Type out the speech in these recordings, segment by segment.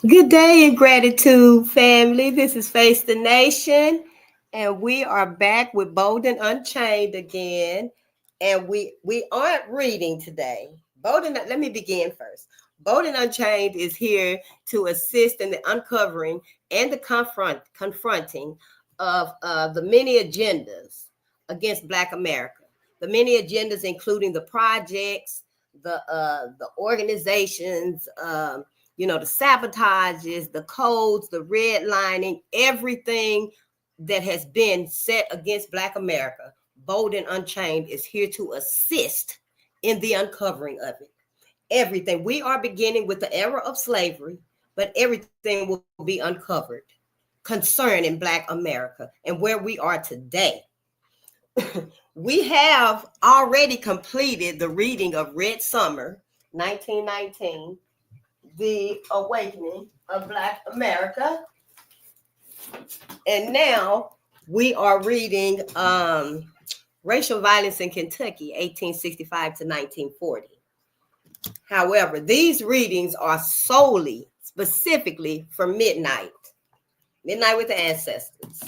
Good day and gratitude, family. This is Face the Nation, and we are back with Bolden Unchained again. And we aren't reading today. Bolden, let me begin first. Bolden Unchained is here to assist in the uncovering and the confronting of the many agendas against Black America. The many agendas, including the projects, the organizations. The sabotages, the codes, the redlining, everything that has been set against Black America. Bolden Unchained is here to assist in the uncovering of it. Everything. We are beginning with the era of slavery, but everything will be uncovered concerning Black America and where we are today. We have already completed the reading of Red Summer, 1919. The Awakening of Black America. And now we are reading Racial Violence in Kentucky, 1865 to 1940. However, these readings are solely, specifically for Midnight with the Ancestors,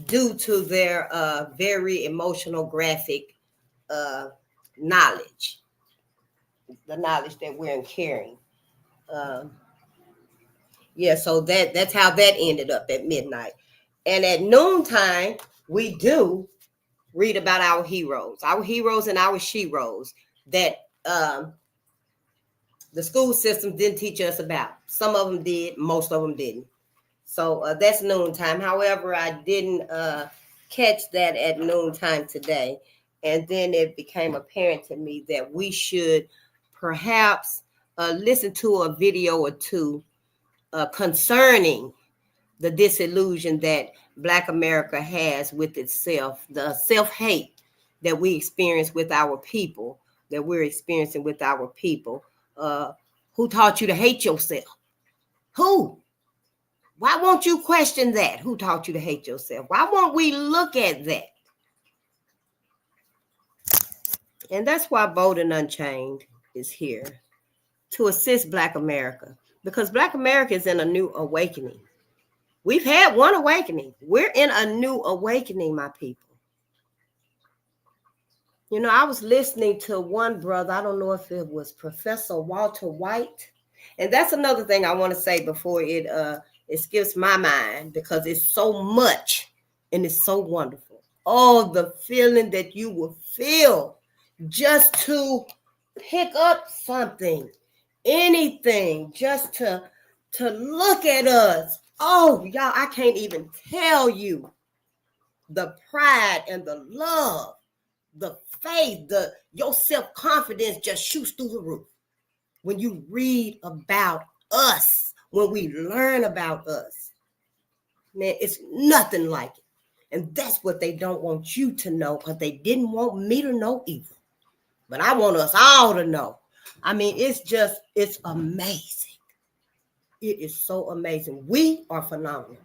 due to their very emotional, graphic knowledge, the knowledge that we're carrying. So that's how that ended up at midnight. And at noontime, we do read about our heroes and our sheroes that the school system didn't teach us about. Some of them did, most of them didn't. So that's noontime. However, I didn't catch that at noontime today. And then it became apparent to me that we should perhaps listen to a video or two concerning the disillusion that Black America has with itself, the self-hate that we experience with our people, that we're experiencing with our people. Who taught you to hate yourself? Who? Why won't you question that? Who taught you to hate yourself? Why won't we look at that? And that's why Bolden Unchained is here, to assist Black America, because Black America is in a new awakening. We've had one awakening. We're in a new awakening, my people. You know, I was listening to one brother, I don't know if it was Professor Walter White. And that's another thing I want to say before it skips my mind, because it's so much and it's so wonderful. Oh, the feeling that you will feel just to pick up something, anything, just to look at us. Oh, y'all, I can't even tell you the pride and the love, the faith, your self-confidence just shoots through the roof when you read about us, when we learn about us. Man, it's nothing like it. And that's what they don't want you to know, because they didn't want me to know either. But I want us all to know. I mean, it's amazing. It is so amazing. We are phenomenal.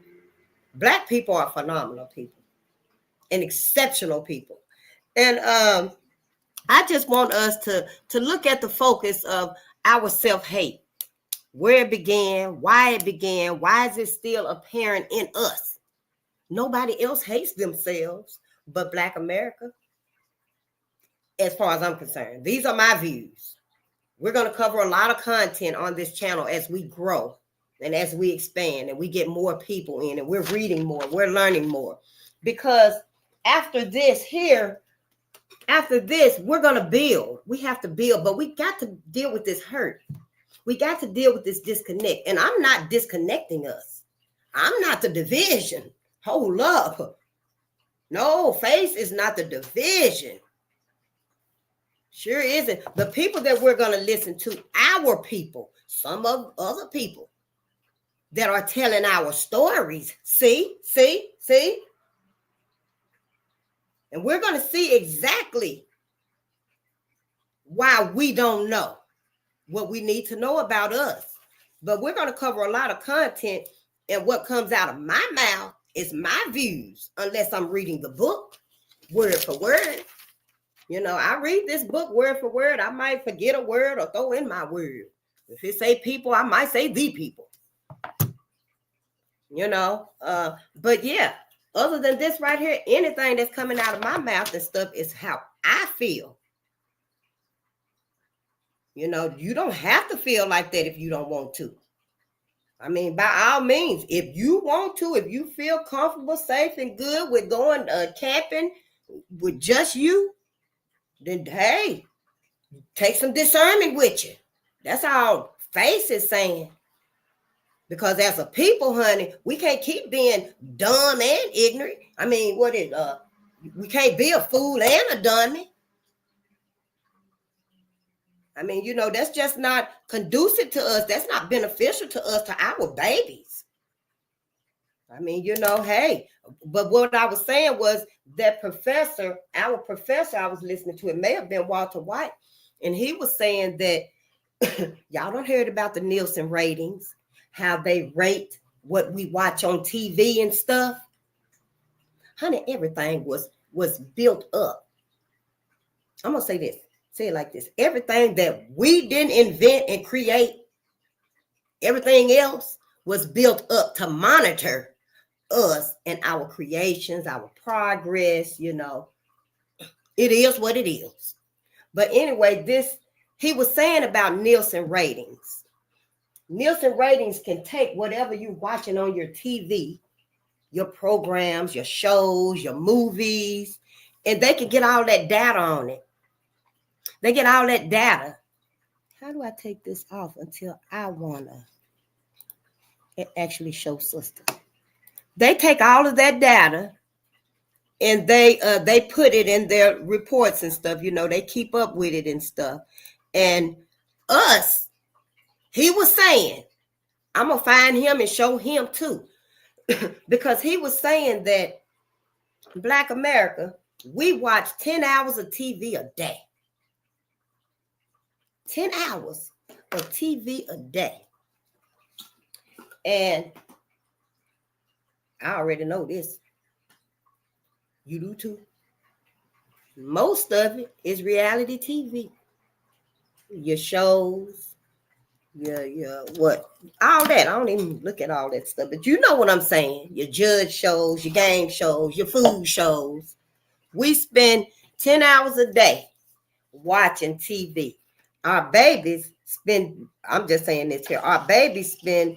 Black people are phenomenal people and exceptional people. And I just want us to look at the focus of our self-hate, where it began, why is it still apparent in us? Nobody else hates themselves but Black America, as far as I'm concerned. These are my views. We're going to cover a lot of content on this channel as we grow and as we expand and we get more people in, and we're reading more, we're learning more. Because after this, we're going to build. We have to build, but we got to deal with this hurt. We got to deal with this disconnect. And I'm not disconnecting us. I'm not the division. Hold up. No, face is not the division. Sure isn't. The people that we're going to listen to, our people, some of other people that are telling our stories. See? And we're going to see exactly why we don't know what we need to know about us. But we're going to cover a lot of content, and what comes out of my mouth is my views, unless I'm reading the book word for word. You know, I read this book word for word. I might forget a word or throw in my word. If it say people, I might say the people. you know. But yeah, other than this right here, anything that's coming out of my mouth and stuff is how I feel. You know, you don't have to feel like that if you don't want to. I mean, by all means, if you want to, if you feel comfortable, safe, and good with going camping with just you, then hey, take some discernment with you. That's all Faith is saying. Because as a people, honey, we can't keep being dumb and ignorant. I mean, we can't be a fool and a dummy. I mean, you know, that's just not conducive to us. That's not beneficial to us, to our babies. I mean, you know, hey, but what I was saying was that professor, our professor I was listening to, it may have been Walter White, and he was saying that y'all don't heard about the Nielsen ratings, how they rate what we watch on TV and stuff. Honey, everything was built up. I'm going to say it like this. Everything that we didn't invent and create, everything else was built up to monitor us and our creations, our progress, you know. It is what it is. But anyway, he was saying about Nielsen ratings. Nielsen ratings can take whatever you're watching on your TV, your programs, your shows, your movies, and they can get all that data on it. They get all that data. How do I take this off until I want to actually show sister? They take all of that data and they put it in their reports and stuff. You know, they keep up with it and stuff. And us, he was saying, I'm going to find him and show him too. Because he was saying that Black America, we watch 10 hours of TV a day. 10 hours of TV a day. And I already know this. You do too. Most of it is reality TV. Your shows, your what? All that. I don't even look at all that stuff. But you know what I'm saying. Your judge shows, your game shows, your food shows. We spend 10 hours a day watching TV. Our babies spend, I'm just saying this here, our babies spend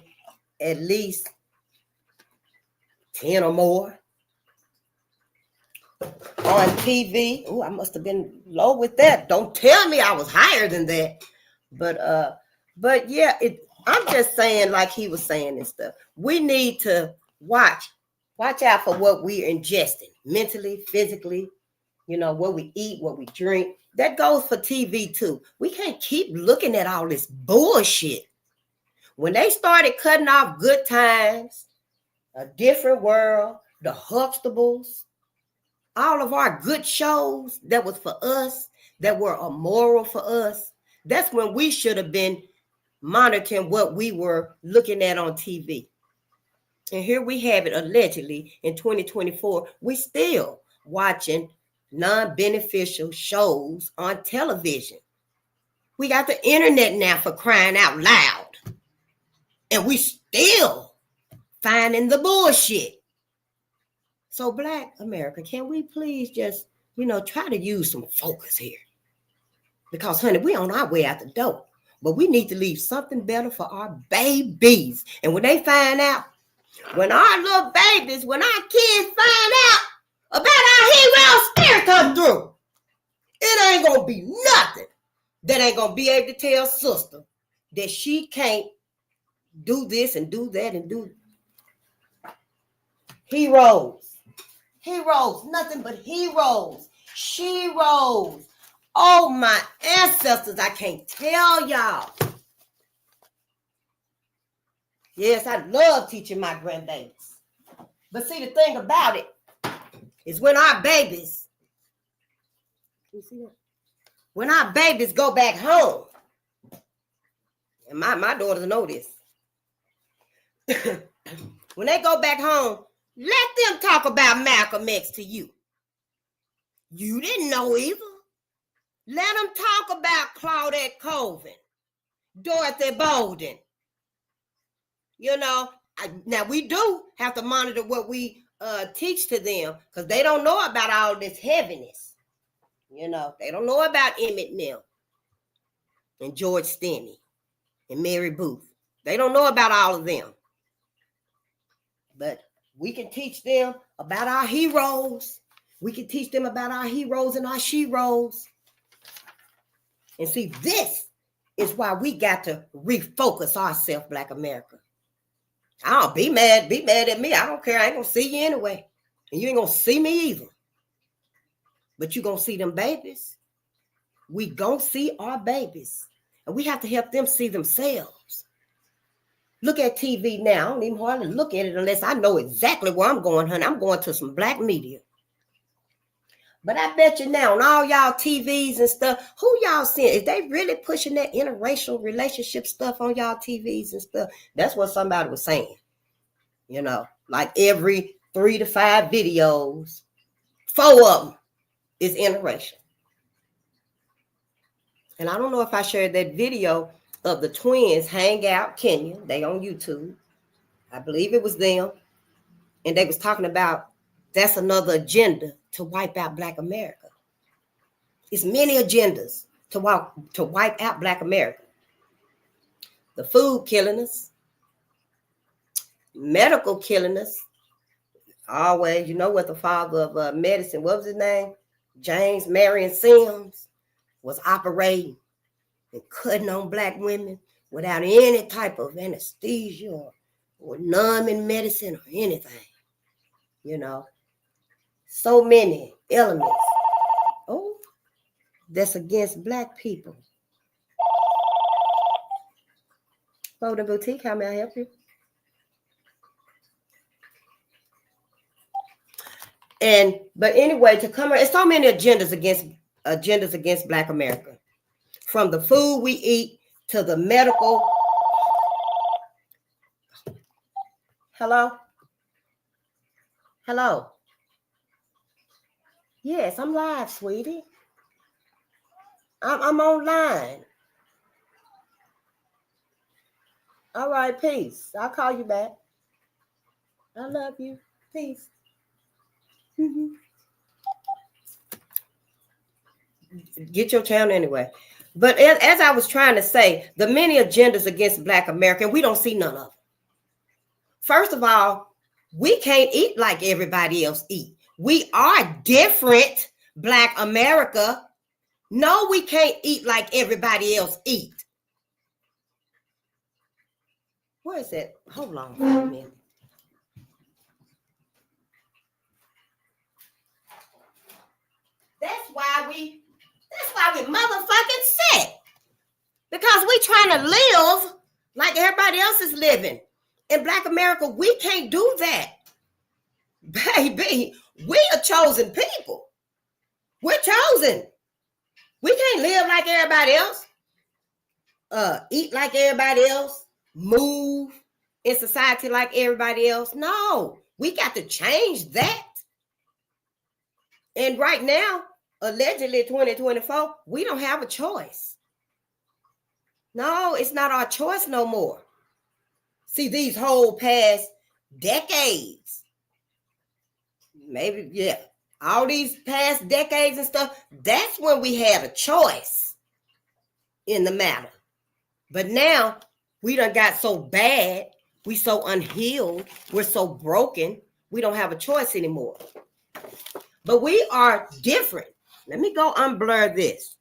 at least 10 or more on TV. Oh, I must have been low with that. Don't tell me I was higher than that. But yeah, I'm just saying, like he was saying and stuff. We need to watch out for what we're ingesting mentally, physically, you know, what we eat, what we drink. That goes for TV too. We can't keep looking at all this bullshit. When they started cutting off Good Times, A Different World, The Huxtables, all of our good shows that was for us, that were immoral for us, that's when we should have been monitoring what we were looking at on TV. And here we have it, allegedly, in 2024, we still watching non-beneficial shows on television. We got the internet now, for crying out loud. And we still finding the bullshit. So Black America, can we please just, you know, try to use some focus here? Because, honey, we on our way out the door. But we need to leave something better for our babies. And when they find out, when our little babies, when our kids find out about our hero spirit come through, it ain't going to be nothing that ain't going to be able to tell sister that she can't do this and do that and do. Heroes, nothing but heroes, sheroes. Oh, my ancestors, I can't tell y'all. Yes, I love teaching my grandbabies. But see, the thing about it is when our babies, you see that? When our babies go back home, and my daughters know this, when they go back home, let them talk about Malcolm X to you. You didn't know either. Let them talk about Claudette Colvin, Dorothy Bolden. You know, Now we do have to monitor what we teach to them, because they don't know about all this heaviness. You know, they don't know about Emmett Till and George Stinney and Mary Booth. They don't know about all of them. But we can teach them about our heroes. We can teach them about our heroes and our sheroes. And see, this is why we got to refocus ourselves, Black America. I'll be mad at me. I don't care. I ain't gonna see you anyway. And you ain't gonna see me either. But you gonna see them babies. We gonna see our babies. And we have to help them see themselves. Look at TV now. I don't even hardly look at it unless I know exactly where I'm going, honey. I'm going to some black media. But I bet you now on all y'all TVs and stuff, who y'all seeing? Is they really pushing that interracial relationship stuff on y'all TVs and stuff? That's what somebody was saying. You know, like every 3 to 5 videos, 4 of them is interracial. And I don't know if I shared that video of the twins Hangout Kenya. They on YouTube. I believe it was them. And they was talking about that's another agenda to wipe out Black America. It's many agendas to wipe out Black America. The food killing us. Medical killing us. Always, you know what the father of medicine, what was his name? James Marion Sims was operating and cutting on Black women without any type of anesthesia or numbing medicine or anything. You know, so many elements. Oh, that's against Black people. Bolden Boutique, how may I help you? But anyway, to come here, it's so many agendas against Black America. From the food we eat to the medical. Hello? Hello? Yes, I'm live, sweetie. I'm online. All right, peace. I'll call you back. I love you. Peace. Mm-hmm. Get your channel anyway. But as I was trying to say, the many agendas against Black America, we don't see none of them. First of all, we can't eat like everybody else eat. We are different, Black America. No, we can't eat like everybody else eat. Where is that? Hold on for a minute. That's why we motherfucking sick. Because we trying to live like everybody else is living. In Black America, we can't do that. Baby, we are chosen people. We're chosen. We can't live like everybody else. Eat like everybody else. Move in society like everybody else. No, we got to change that. And right now, allegedly 2024, we don't have a choice. No, it's not our choice no more. See, these whole past decades, maybe, yeah, all these past decades and stuff, that's when we had a choice in the matter. But now, we done got so bad, we so unhealed, we're so broken, we don't have a choice anymore. But we are different. Let me go unblur this.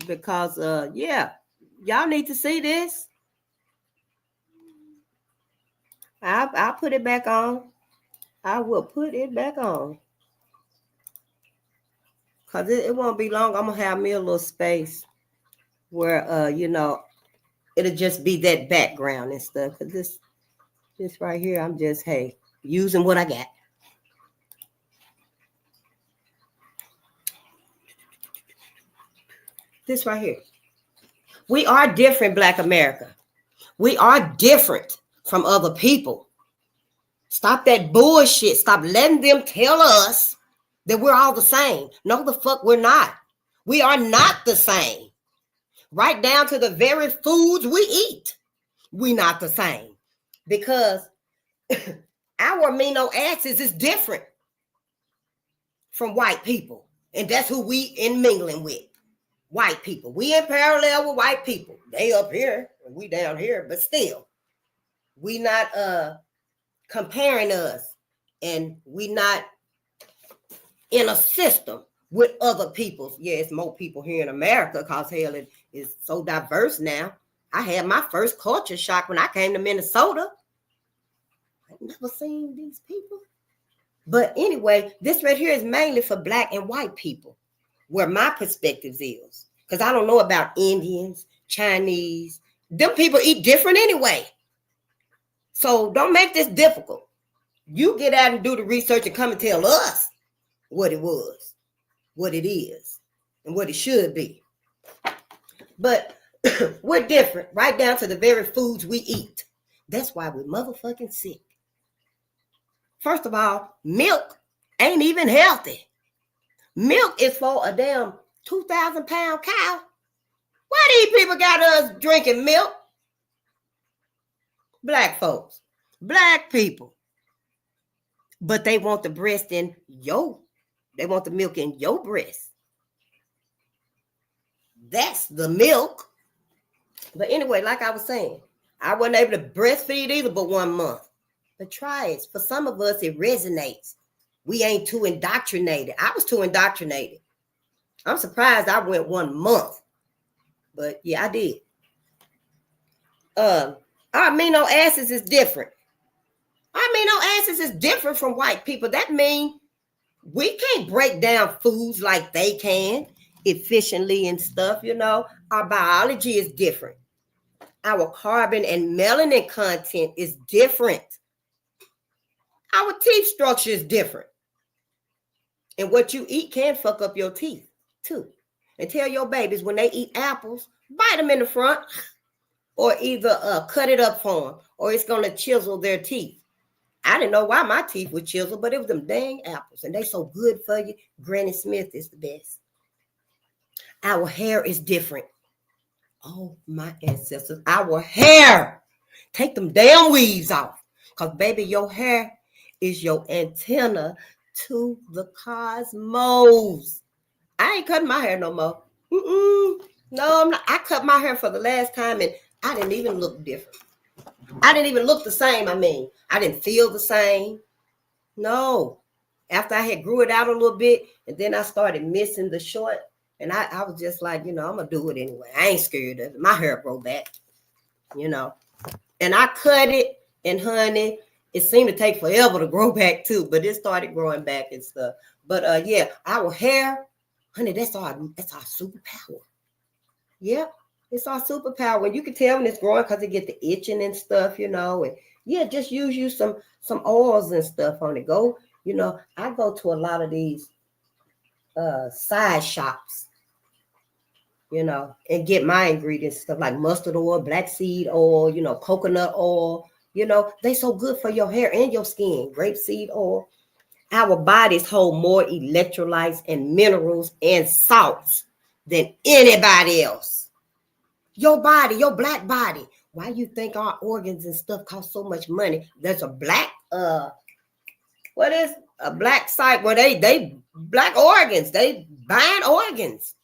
Because, yeah, y'all need to see this. I'll put it back on. I will put it back on. Because it won't be long. I'm going to have me a little space where, you know, it'll just be that background and stuff. Because this right here, I'm just, hey, using what I got. This right here. We are different, Black America. We are different from other people. Stop that bullshit. Stop letting them tell us that we're all the same. No, the fuck we're not. We are not the same. Right down to the very foods we eat. We're not the same. because our amino acids is different from white people. And that's who we in mingling with. White people. We in parallel with white people. They up here and we down here, but still, we not comparing us, and we not in a system with other peoples. Yeah, it's more people here in America because hell, it is so diverse now. I had my first culture shock when I came to Minnesota. I've never seen these people. But anyway, this right here is mainly for black and white people, where my perspective is. Because I don't know about Indians, Chinese. Them people eat different anyway. So don't make this difficult. You get out and do the research and come and tell us what it was, what it is, and what it should be. But we're different, right down to the very foods we eat. That's why we're motherfucking sick. First of all, milk ain't even healthy. Milk is for a damn 2,000-pound cow. Why these people got us drinking milk? Black folks, black people. But they want the breast in they want the milk in your breast. That's the milk. But anyway, like I was saying, I wasn't able to breastfeed either but 1 month. But try it. For some of us, it resonates. We ain't too indoctrinated. I was too indoctrinated. I'm surprised I went 1 month. But yeah, I did. Our amino acids is different. Our amino acids is different from white people. That means we can't break down foods like they can efficiently and stuff, you know. Our biology is different. Our carbon and melanin content is different. Our teeth structure is different. And what you eat can fuck up your teeth too. And tell your babies when they eat apples, bite them in the front or either cut it up for them or it's going to chisel their teeth. I didn't know why my teeth were chiseled, but it was them dang apples. And they so good for you. Granny Smith is the best. Our hair is different. Oh, my ancestors. Our hair. Take them damn weaves off. Because, baby, your hair is your antenna to the cosmos. I ain't cutting my hair no more. No, I'm not. I cut my hair for the last time, and I didn't even look different. I didn't even look the same. I didn't feel the same. No. After I had grew it out a little bit, and then I started missing the short, and I was just like, I'm going to do it anyway. I ain't scared of it. My hair grow back, And I cut it, and honey, it seemed to take forever to grow back too, but it started growing back and stuff. But yeah, our hair, honey, that's our superpower. Yep. It's our superpower. When you can tell when it's growing because it get the itching and stuff, and yeah, just use some oils and stuff on it. Go, I go to a lot of these side shops, and get my ingredients, stuff like mustard oil, black seed oil, coconut oil, they so good for your hair and your skin. Grapeseed oil. Our bodies hold more electrolytes and minerals and salts than anybody else. Your body, your black body. Why you think our organs and stuff cost so much money? There's a black, what is a black site where they black organs, they buying organs.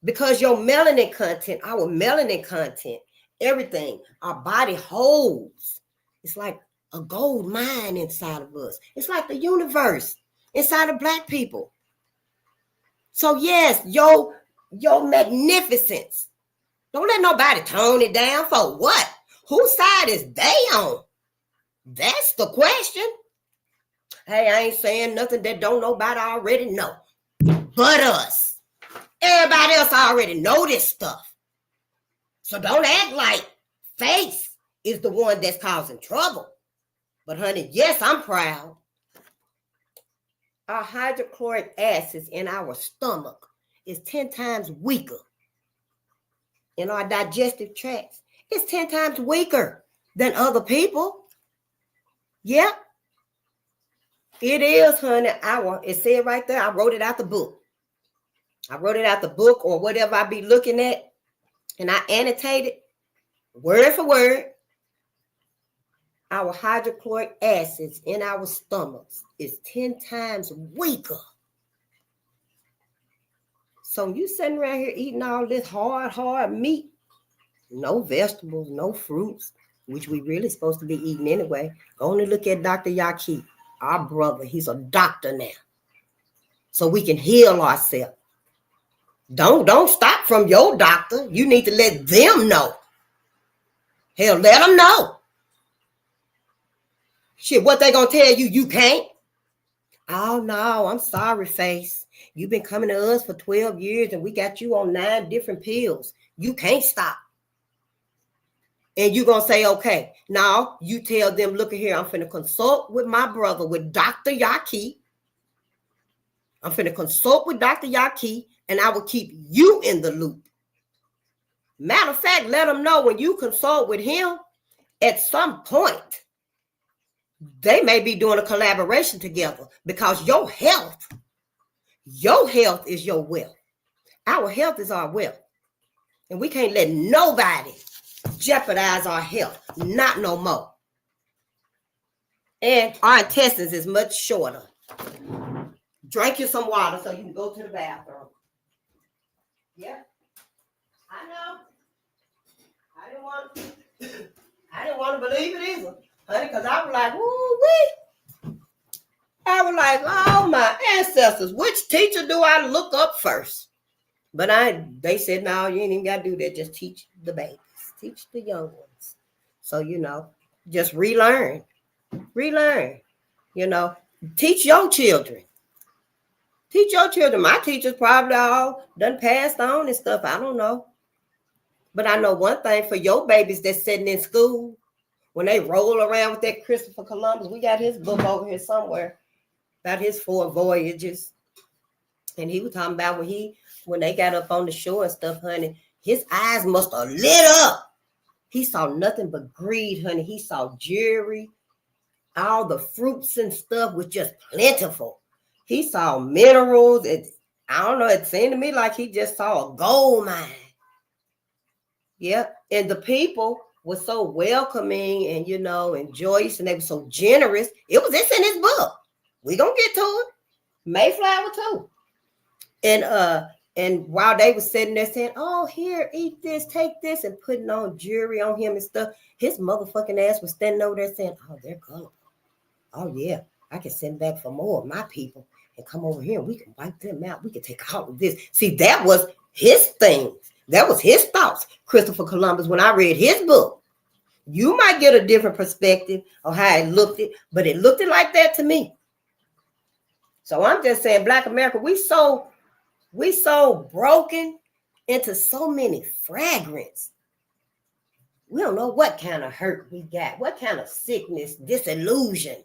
Because your melanin content, our melanin content, everything, our body holds. It's like a gold mine inside of us. It's like the universe inside of black people. So yes, your magnificence. Don't let nobody tone it down for what? Whose side is they on? That's the question. Hey, I ain't saying nothing that don't nobody already know. But us. Everybody else already know this stuff. So don't act like face is the one that's causing trouble. But honey, yes, I'm proud. Our hydrochloric acids in our stomach is 10 times weaker. In our digestive tracts, it's 10 times weaker than other people. Yep. It is, honey. It said right there, I wrote it out the book. I wrote it out the book or whatever I be looking at, and I annotated word for word. our hydrochloric acids in our stomachs is 10 times weaker. So you sitting around here eating all this hard meat, no vegetables, no fruits, which we really supposed to be eating anyway. Only look at Dr. Yaki, our brother. He's a doctor now. So we can heal ourselves. Don't stop from your doctor. You need to let them know. Hell, let them know. Shit, what they gonna tell you? You can't? Oh no, I'm sorry, face. You've been coming to us for 12 years and we got you on 9 different pills. You can't stop. And you're going to say, okay, now you tell them, look at here, I'm finna consult with my brother, with Dr. Yaki. I'm finna consult with Dr. Yaki, and I will keep you in the loop. Matter of fact, let them know when you consult with him, at some point, they may be doing a collaboration together, because your health is your wealth. Our health is our wealth. And we can't let nobody jeopardize our health. Not no more. And our intestines is much shorter. Drink you some water so you can go to the bathroom. Yeah. I know. I didn't want to believe it either, honey, because I was like, woo-wee. I was like, oh, my ancestors, which teacher do I look up first? But they said, no, you ain't even got to do that. Just teach the babies. Teach the young ones. So, just relearn. Teach your children. Teach your children. My teachers probably all done passed on and stuff. I don't know. But I know one thing for your babies that's sitting in school, when they roll around with that Christopher Columbus, we got his book over here somewhere about his 4 voyages. And he was talking about when they got up on the shore and stuff, honey, his eyes must have lit up. He saw nothing but greed, honey. He saw jewelry. All the fruits and stuff was just plentiful. He saw minerals. I don't know. It seemed to me like he just saw a gold mine. Yeah. And the people were so welcoming and, and joyous, and they were so generous. It's in his book. We gonna get to it. Mayflower too. And while they were sitting there saying, oh, here, eat this, take this, and putting on jewelry on him and stuff, his motherfucking ass was standing over there saying, oh, they're gullible. Oh, yeah, I can send back for more of my people and come over here and we can wipe them out. We can take all of this. See, that was his thing. That was his thoughts, Christopher Columbus, when I read his book. You might get a different perspective of how it looked it, but it looked it like that to me. So I'm just saying, Black America, we so broken into so many fragments. We don't know what kind of hurt we got, what kind of sickness, disillusion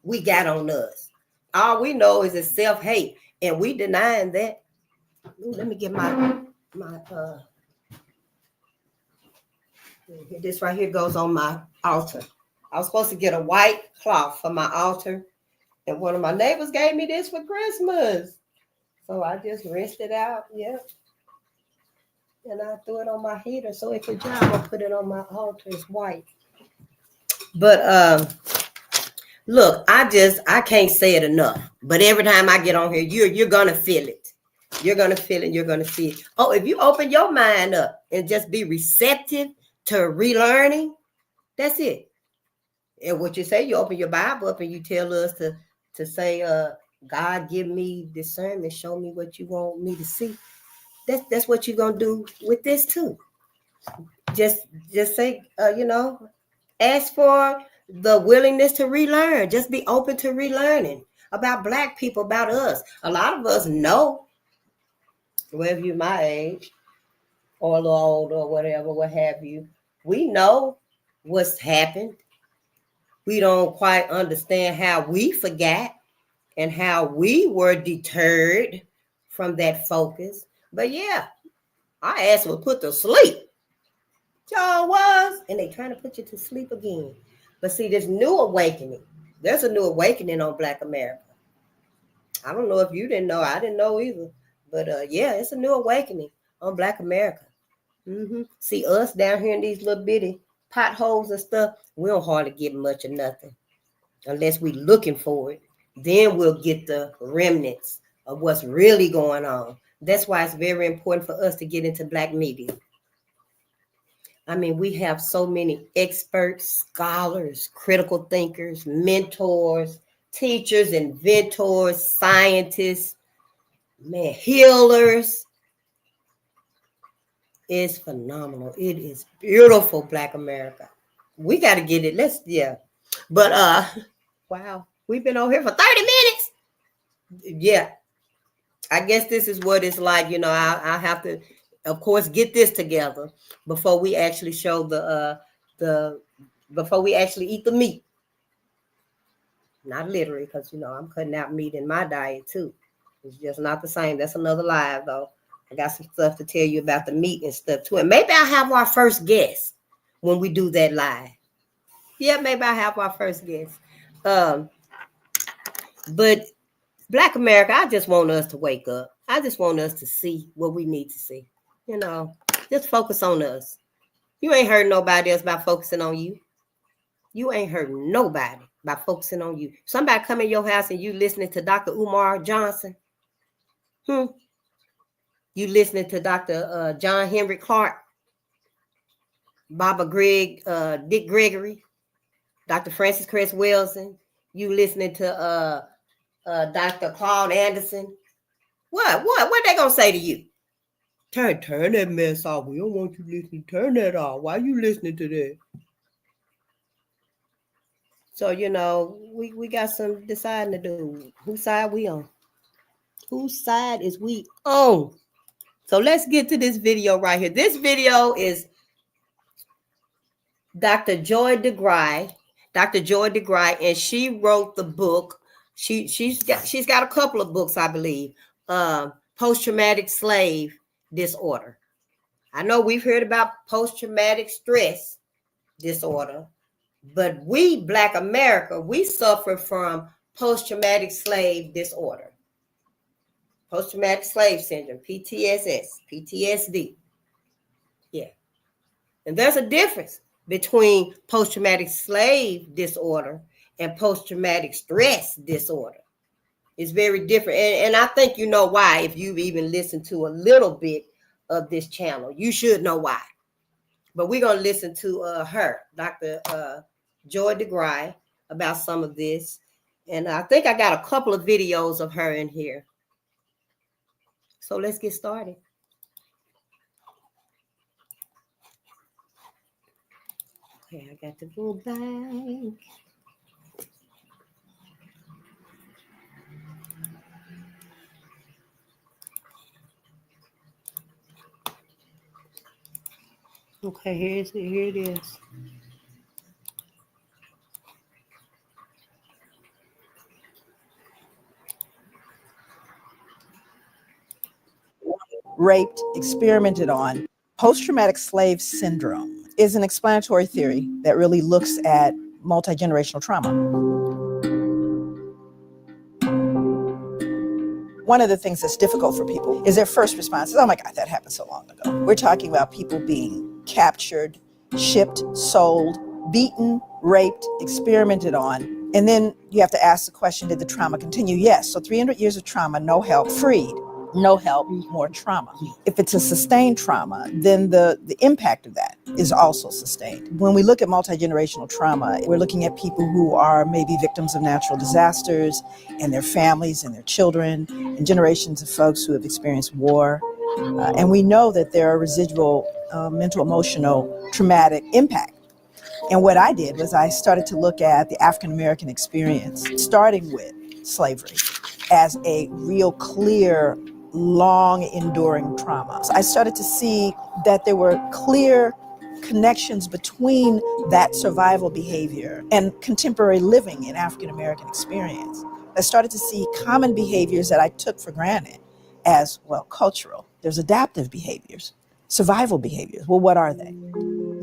we got on us. All we know is it's self-hate, and we denying that. Ooh, let me get my this right here goes on my altar. I was supposed to get a white cloth for my altar, and one of my neighbors gave me this for Christmas. So I just rinsed it out, and I threw it on my heater so it could dry. I put it on my altar. It's white. But look, I can't say it enough. But every time I get on here, you're gonna feel it. You're gonna feel it. You're gonna see it. Oh, if you open your mind up and just be receptive to relearning, that's it. And what you say, you open your Bible up and you tell us to say, God, give me discernment, show me what you want me to see. That's what you're gonna do with this too. Just say, ask for the willingness to relearn. Just be open to relearning about Black people, about us. A lot of us know, whether you're my age or a little older or whatever, what have you, we know what's happened. We don't quite understand how we forgot and how we were deterred from that focus. But yeah, our ass was put to sleep. Y'all was. And they trying to put you to sleep again. But see, this new awakening. There's a new awakening on Black America. I don't know if you didn't know. I didn't know either. But yeah, it's a new awakening on Black America. See, us down here in these little bitty potholes and stuff, we don't hardly get much of nothing unless we looking for it. Then we'll get the remnants of what's really going on. That's why it's very important for us to get into Black media. I mean, we have so many experts, scholars, critical thinkers, mentors, teachers, inventors, scientists, man, healers. It's phenomenal. It is beautiful, Black America. We got to get it. But wow, we've been on here for 30 minutes. Yeah. I guess this is what it's like. You know, I have to, of course, get this together before we actually show before we actually eat the meat. Not literally, because, you know, I'm cutting out meat in my diet too. It's just not the same. That's another live though. I got some stuff to tell you about the meat and stuff too. And maybe I'll have our first guest when we do that live. Yeah, maybe I'll have our first guest. But Black America, I just want us to wake up. I just want us to see what we need to see. You know, just focus on us. You ain't heard nobody else about focusing on you. You ain't heard nobody about focusing on you. Somebody come in your house and you listening to Dr. Umar Johnson. You listening to Dr. John Henry Clark, Dick Gregory, Dr. Francis Cress Wilson. You listening to Dr. Claude Anderson. What they gonna say to you? Turn that mess off. We don't want you listening. Turn that off. Why you listening to that? So, you know, we got some deciding to do. Whose side we on? Whose side is we on? So let's get to this video right here. This video is Dr. Joy DeGruy. Dr. Joy DeGruy, and she wrote the book. She's got a couple of books, I believe. Post-traumatic slave disorder. I know we've heard about post-traumatic stress disorder, but we, Black America, we suffer from post-traumatic slave disorder. Post-traumatic slave syndrome, PTSD. Yeah. And there's a difference between post-traumatic slave disorder and post-traumatic stress disorder. It's very different. And I think you know why. If you've even listened to a little bit of this channel, you should know why. But we're going to listen to her, Dr. Joy DeGruy, about some of this. And I think I got a couple of videos of her in here. So let's get started. Okay, I got to go back. Okay, here it is. Raped, experimented on. Post-traumatic slave syndrome is an explanatory theory that really looks at multi-generational trauma. One of the things that's difficult for people is their first response is, oh my God, that happened so long ago. We're talking about people being captured, shipped, sold, beaten, raped, experimented on. And then you have to ask the question, did the trauma continue? Yes. So 300 years of trauma, no help, freed. No help, more trauma. If it's a sustained trauma, then the impact of that is also sustained. When we look at multi-generational trauma, we're looking at people who are maybe victims of natural disasters and their families and their children and generations of folks who have experienced war. And we know that there are residual mental, emotional, traumatic impact. And what I did was I started to look at the African-American experience, starting with slavery as a real clear, long enduring trauma. So I started to see that there were clear connections between that survival behavior and contemporary living in African American experience. I started to see common behaviors that I took for granted as, well, cultural. There's adaptive behaviors, survival behaviors. Well, what are they?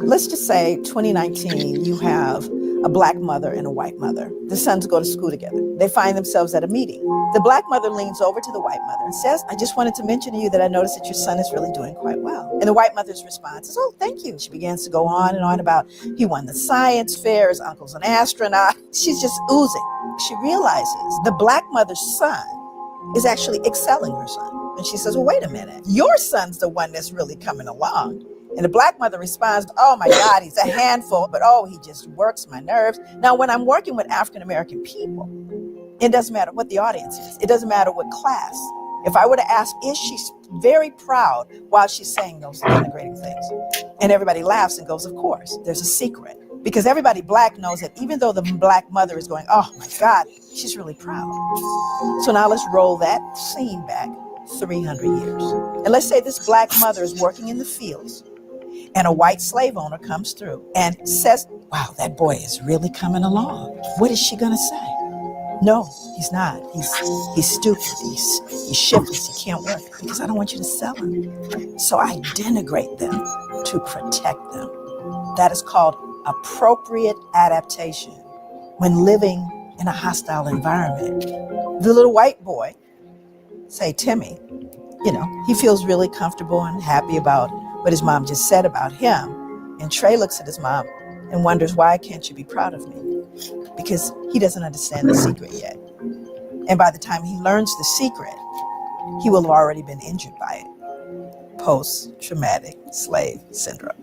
Let's just say 2019, you have a black mother and a white mother. The sons go to school together. They find themselves at a meeting. The black mother leans over to the white mother and says, I just wanted to mention to you that I noticed that your son is really doing quite well. And the white mother's response is, oh, thank you. She begins to go on and on about he won the science fair, his uncle's an astronaut. She's just oozing. She realizes the black mother's son is actually excelling her son. And she says, well, wait a minute. Your son's the one that's really coming along. And the black mother responds, oh my God, he's a handful, but oh, he just works my nerves. Now, when I'm working with African-American people, it doesn't matter what the audience is. It doesn't matter what class. If I were to ask, is she very proud while she's saying those denigrating things? And everybody laughs and goes, of course, there's a secret. Because everybody black knows that even though the black mother is going, oh my God, she's really proud. So now let's roll that scene back 300 years. And let's say this black mother is working in the fields and a white slave owner comes through and says, wow, that boy is really coming along. What is she going to say? No, he's not. He's stupid. He's shiftless. He can't work because I don't want you to sell him. So I denigrate them to protect them. That is called appropriate adaptation when living in a hostile environment. The little white boy, say Timmy, he feels really comfortable and happy about what his mom just said about him. And Trey looks at his mom and wonders, why can't you be proud of me? Because he doesn't understand the secret yet. And by the time he learns the secret, he will have already been injured by it. Post-traumatic slave syndrome.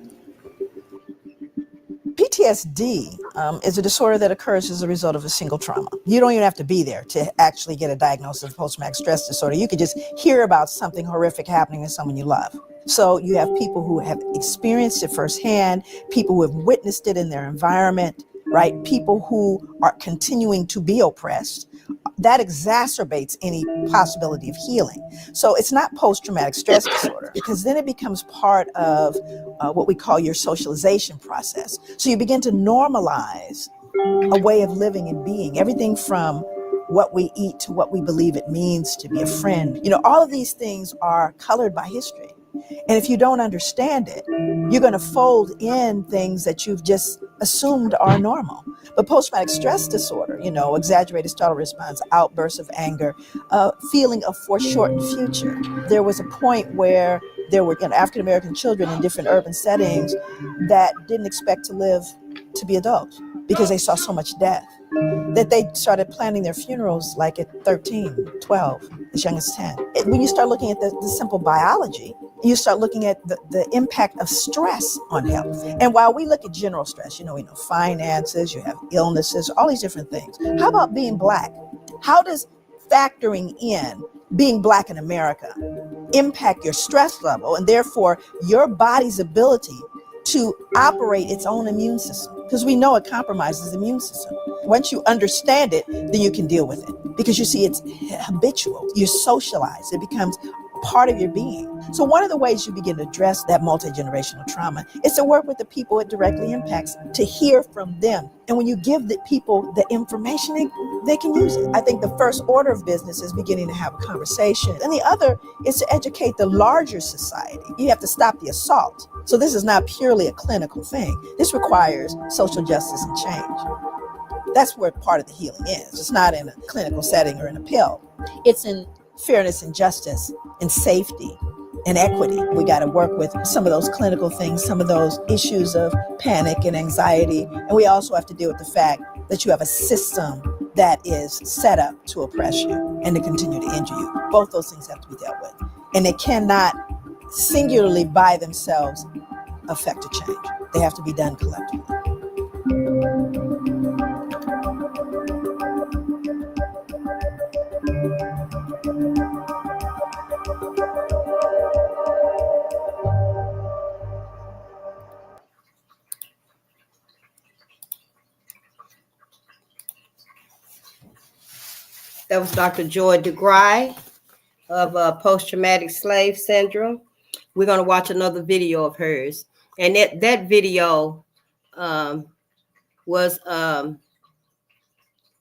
PTSD is a disorder that occurs as a result of a single trauma. You don't even have to be there to actually get a diagnosis of post-traumatic stress disorder. You could just hear about something horrific happening to someone you love. So you have people who have experienced it firsthand, people who have witnessed it in their environment, right? People who are continuing to be oppressed. That exacerbates any possibility of healing. So it's not post-traumatic stress disorder, because then it becomes part of what we call your socialization process. So you begin to normalize a way of living and being, everything from what we eat to what we believe it means to be a friend. All of these things are colored by history. And if you don't understand it, you're going to fold in things that you've just assumed are normal. But post-traumatic stress disorder, exaggerated startle response, outbursts of anger, feeling of foreshortened future. There was a point where there were African-American children in different urban settings that didn't expect to live to be adults because they saw so much death that they started planning their funerals like at 13, 12, as young as 10. When you start looking at the simple biology, you start looking at the impact of stress on health. And while we look at general stress, we know finances, you have illnesses, all these different things. How about being Black? How does factoring in being Black in America impact your stress level and therefore your body's ability to operate its own immune system? Because we know it compromises the immune system. Once you understand it, then you can deal with it. Because you see, it's habitual. You socialize. It becomes part of your being. So one of the ways you begin to address that multi-generational trauma is to work with the people it directly impacts, to hear from them. And when you give the people the information, they can use it. I think the first order of business is beginning to have a conversation. And the other is to educate the larger society. You have to stop the assault. So this is not purely a clinical thing. This requires social justice and change. That's where part of the healing is. It's not in a clinical setting or in a pill. It's in fairness and justice and safety and equity. We got to work with some of those clinical things, some of those issues of panic and anxiety. And we also have to deal with the fact that you have a system that is set up to oppress you and to continue to injure you. Both those things have to be dealt with. And they cannot singularly by themselves affect a change. They have to be done collectively. That was Dr. Joy DeGruy of post-traumatic slave syndrome. We're going to watch another video of hers. And that video was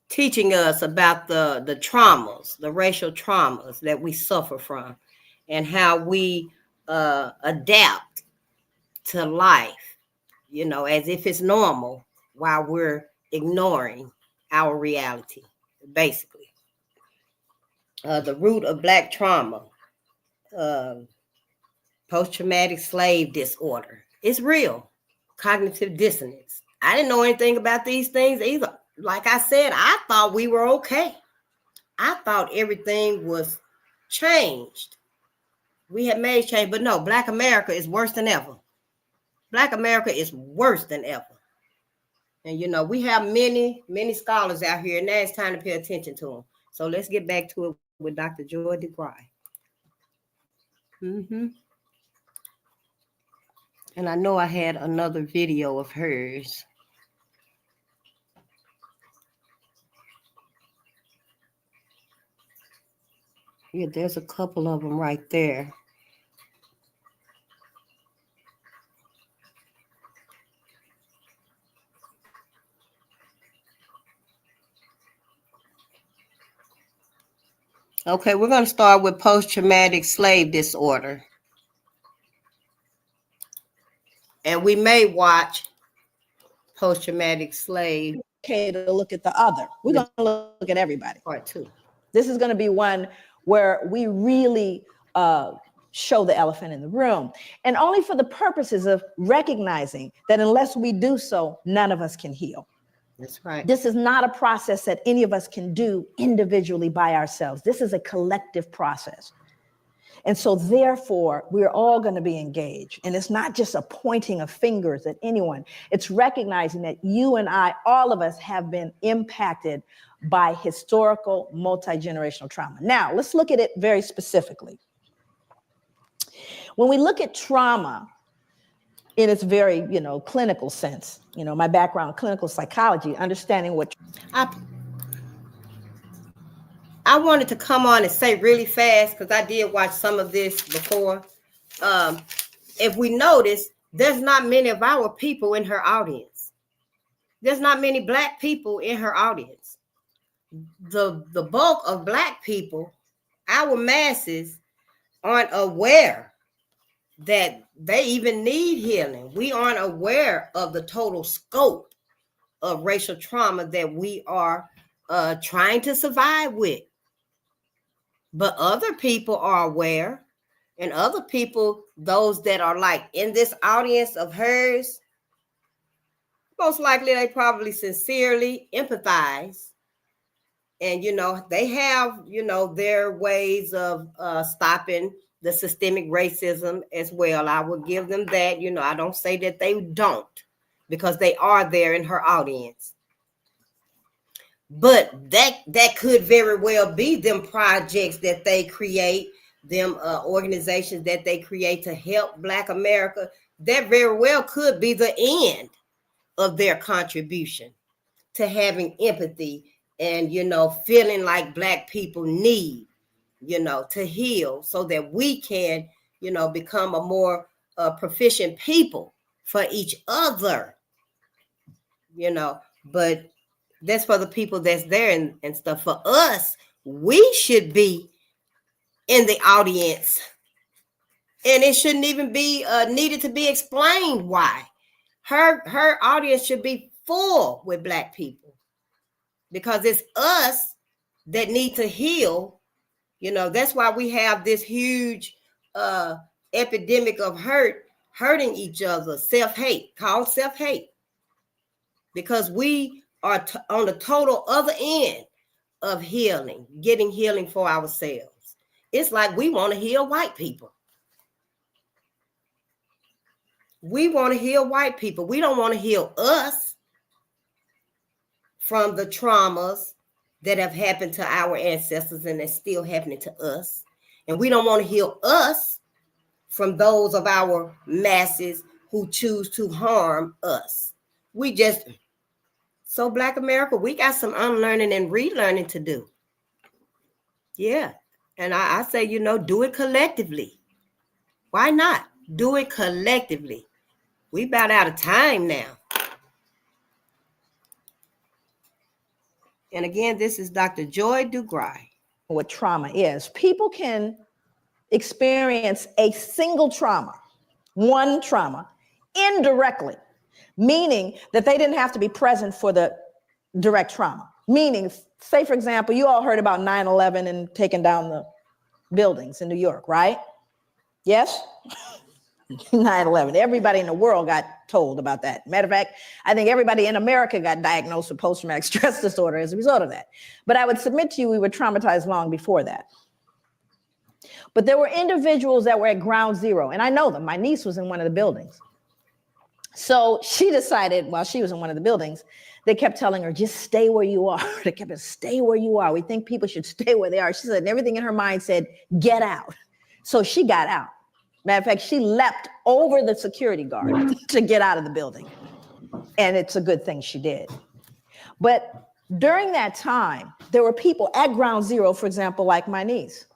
teaching us about the traumas, the racial traumas that we suffer from, and how we adapt to life, as if it's normal while we're ignoring our reality, basically. The root of Black trauma, uh, post-traumatic slave disorder. It's real. Cognitive dissonance. I didn't know anything about these things either. Like I said, I thought we were okay. I thought everything was changed. We had made change, but no, Black America is worse than ever. Black America is worse than ever. And, you know, we have many, many scholars out here, and now it's time to pay attention to them. So let's get back to it with Dr. Joy DeGruy. And I know I had another video of hers. Yeah, there's a couple of them right there. Okay, we're going to start with post-traumatic slave disorder. And we may watch post-traumatic slave. Okay, to look at the other. We're going to look at everybody. Part 2. This is going to be one where we really show the elephant in the room, and only for the purposes of recognizing that unless we do so, none of us can heal. That's right. This is not a process that any of us can do individually by ourselves. This is a collective process. And so therefore, we're all going to be engaged. And it's not just a pointing of fingers at anyone. It's recognizing that you and I, all of us, have been impacted by historical multi-generational trauma. Now, let's look at it very specifically. When we look at trauma in its very, clinical sense, my background, clinical psychology, understanding what I wanted to come on and say really fast, because I did watch some of this before. If we notice, there's not many of our people in her audience. There's not many Black people in her audience. The bulk of Black people, our masses, aren't aware that they even need healing. We aren't aware of the total scope of racial trauma that we are trying to survive with. But other people are aware, and other people, those that are like in this audience of hers, most likely they probably sincerely empathize. And, they have, their ways of stopping the systemic racism as well. I will give them that. I don't say that they don't, because they are there in her audience. But that could very well be them projects that they create, them organizations that they create to help Black America. That very well could be the end of their contribution to having empathy and, feeling like Black people need, to heal, so that we can, become a more proficient people for each other, but that's for the people that's there and stuff. For us, we should be in the audience, and it shouldn't even be needed to be explained why. Her audience should be full with Black people, because it's us that need to heal. That's why we have this huge epidemic of hurting each other, self-hate, called self-hate, because we are on the total other end of healing, getting healing for ourselves. It's like we want to heal white people. We want to heal white people. We don't want to heal us from the traumas that have happened to our ancestors and that's still happening to us. And we don't want to heal us from those of our masses who choose to harm us. So Black America, we got some unlearning and relearning to do. Yeah. And I say, do it collectively. Why not? Do it collectively. We about out of time now. And again, this is Dr. Joy DeGruy. What trauma is. People can experience a single trauma, one trauma, indirectly, meaning that they didn't have to be present for the direct trauma. Meaning, say, for example, you all heard about 9/11 and taking down the buildings in New York, right? Yes? 9/11. Everybody in the world got told about that. Matter of fact, I think everybody in America got diagnosed with post-traumatic stress disorder as a result of that. But I would submit to you, we were traumatized long before that. But there were individuals that were at ground zero, and I know them. My niece was in one of the buildings. So she decided, while she was in one of the buildings, they kept telling her, just stay where you are. They kept saying, stay where you are. We think people should stay where they are. She said, and everything in her mind said, get out. So she got out. Matter of fact, she leapt over the security guard to get out of the building. And it's a good thing she did. But during that time, there were people at ground zero, for example, like my niece.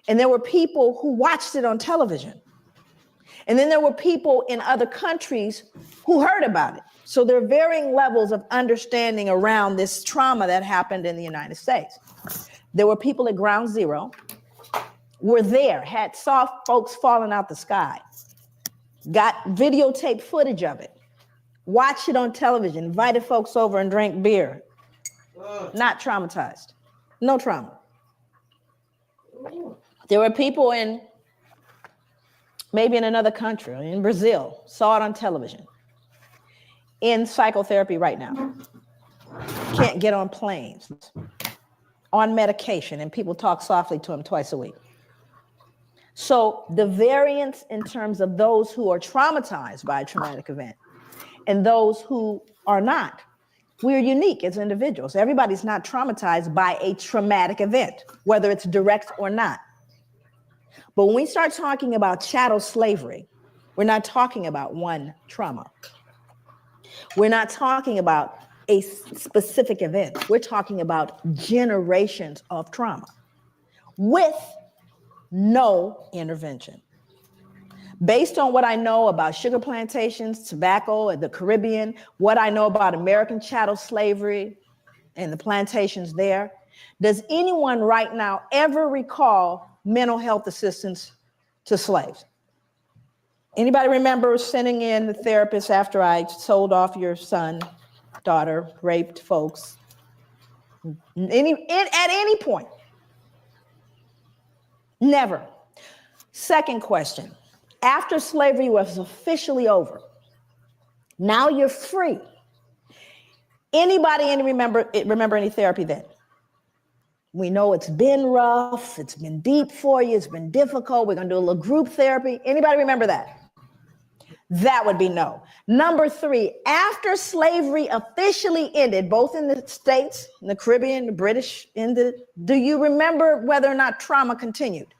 And there were people who watched it on television. And then there were people in other countries who heard about it. So there are varying levels of understanding around this trauma that happened in the United States. There were people at ground zero, were there, saw folks falling out the sky, got videotape footage of it, watched it on television, invited folks over and drank beer. Not traumatized. No trauma. There were people maybe in another country, in Brazil, saw it on television, in psychotherapy right now, can't get on planes, on medication, and people talk softly to them twice a week. So the variance in terms of those who are traumatized by a traumatic event and those who are not, we're unique as individuals. Everybody's not traumatized by a traumatic event, whether it's direct or not. But when we start talking about chattel slavery, we're not talking about one trauma. We're not talking about a specific event. We're talking about generations of trauma with no intervention. Based on what I know about sugar plantations, tobacco, and the Caribbean, what I know about American chattel slavery and the plantations there, does anyone right now ever recall mental health assistance to slaves? Anybody remember sending in the therapist after I sold off your son, daughter, raped folks? At any point? Never. Second question. After slavery was officially over, now you're free. Anybody remember any therapy then? We know it's been rough, it's been deep for you, it's been difficult. We're going to do a little group therapy. Anybody remember that? That would be no. Number 3, after slavery officially ended, both in the States, in the Caribbean, the British ended, do you remember whether or not trauma continued?